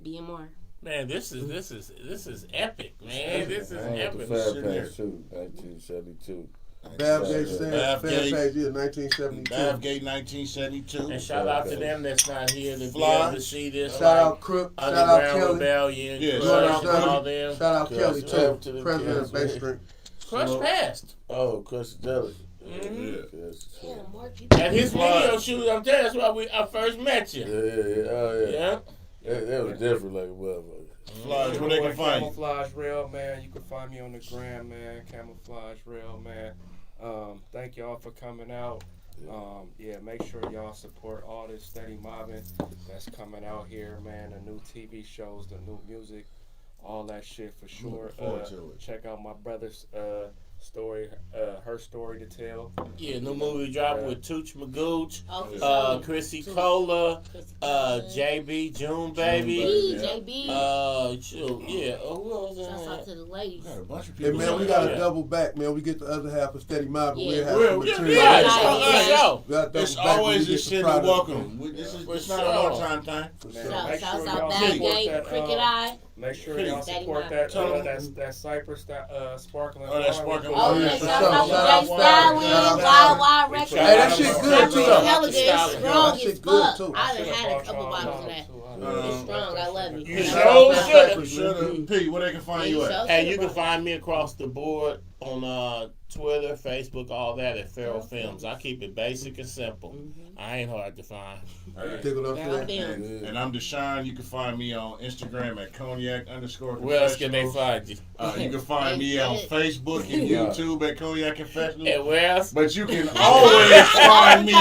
BMR. Man, this is epic, man. This is I had the epic. Fab Shit there. Page too, 1972. Bathgate Fan Bathgate. Page, yeah, 1972. Bathgate 1972. And shout out to them that's not here to be Fly. able to see this. Shout out Crook. Shout out Underground Kelly. Rebellion. Yeah, Crush, shout out all Kelly. them. Shout out Kelly, Shout too. out to the President of kids, Baystream. Crush passed. Oh, Crush Jelly. Yeah. Damn, more people. At his video shoot, I'm telling you, that's why I first met you. Yeah. Oh, yeah. Yeah. That was different like a motherfucker. Flies, where they can find you. Camouflage Real, man. You can find me on the gram, man. Camouflage Real, man. Thank y'all for coming out. Make sure y'all support all this Steady Mobbin that's coming out here, man. The new TV shows, the new music, all that shit for sure. Looking forward to it. Check out my brother's story, her story to tell. Yeah, new movie dropping with Tooch Magooch, Oh, for sure. Chrissy Cola, JB, June Baby. JB. Shoot, yeah. Who else in Shouts out there? to the ladies. Got a bunch of Hey people. man, we gotta double back, man. We get the other half of Steady Mobbin. Yeah. We'll have Real, some yeah, material. yeah, it's it's, all- show. We gotta double it's back when always we get this the shit to product, welcome. man. It's not a one-time thing. For Man, sure. make Shouts sure out y'all Bad support Gang, that, Cricket Eye. Make sure y'all Steady support Mobbin. that Cypress sparkling. Oh, that sparkling Oh, wine. yeah, Yeah, shout shout out out to to Jay Styling. Styling, Shout out Wild Records. Hey, that shit good, That too, shit though. hella good. It's That strong shit as good, fuck. too. I done had a couple bottles of that. Um, It's strong. I love it. You Shout out sure to should. P, where they can find you at? Hey, you can find me across the board on Twitter, Facebook, all that at Feral Films. I keep it basic and simple. I ain't hard to find. Tickle up Feral there. Films. And I'm Deshaun. You can find me on Instagram at Cognac_Confessionals. Where else can they find you? You can find me on Facebook and YouTube at Cognac Confessionals. And where else? But you can always find me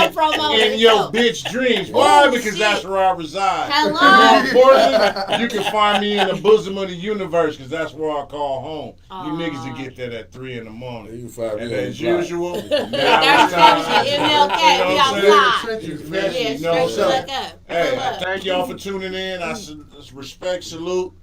in your bitch dreams. Why? Oh, Because shit. that's where I reside. Hello. And more importantly, you can find me in the bosom of the universe because that's where I call home. You niggas will get that at 3 in the morning. You can find And me on as the block. usual, now That's it's time. MLK. We You know what I'm saying? outside. You Yeah, know what I'm straight saying? the fuck up. Hey, Pull I up. thank y'all for tuning in. I respect, salute,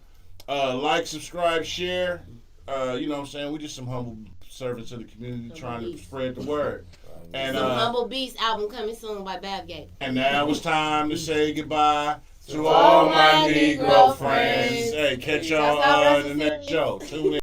like, subscribe, share. You know what I'm saying? We just some humble servants of the community trying to spread the word. And Some Humble Beast album coming soon by Bad Gang. and now it's time to say goodbye to all my Negro friends. Hey, catch y'all in the next show. Tune in.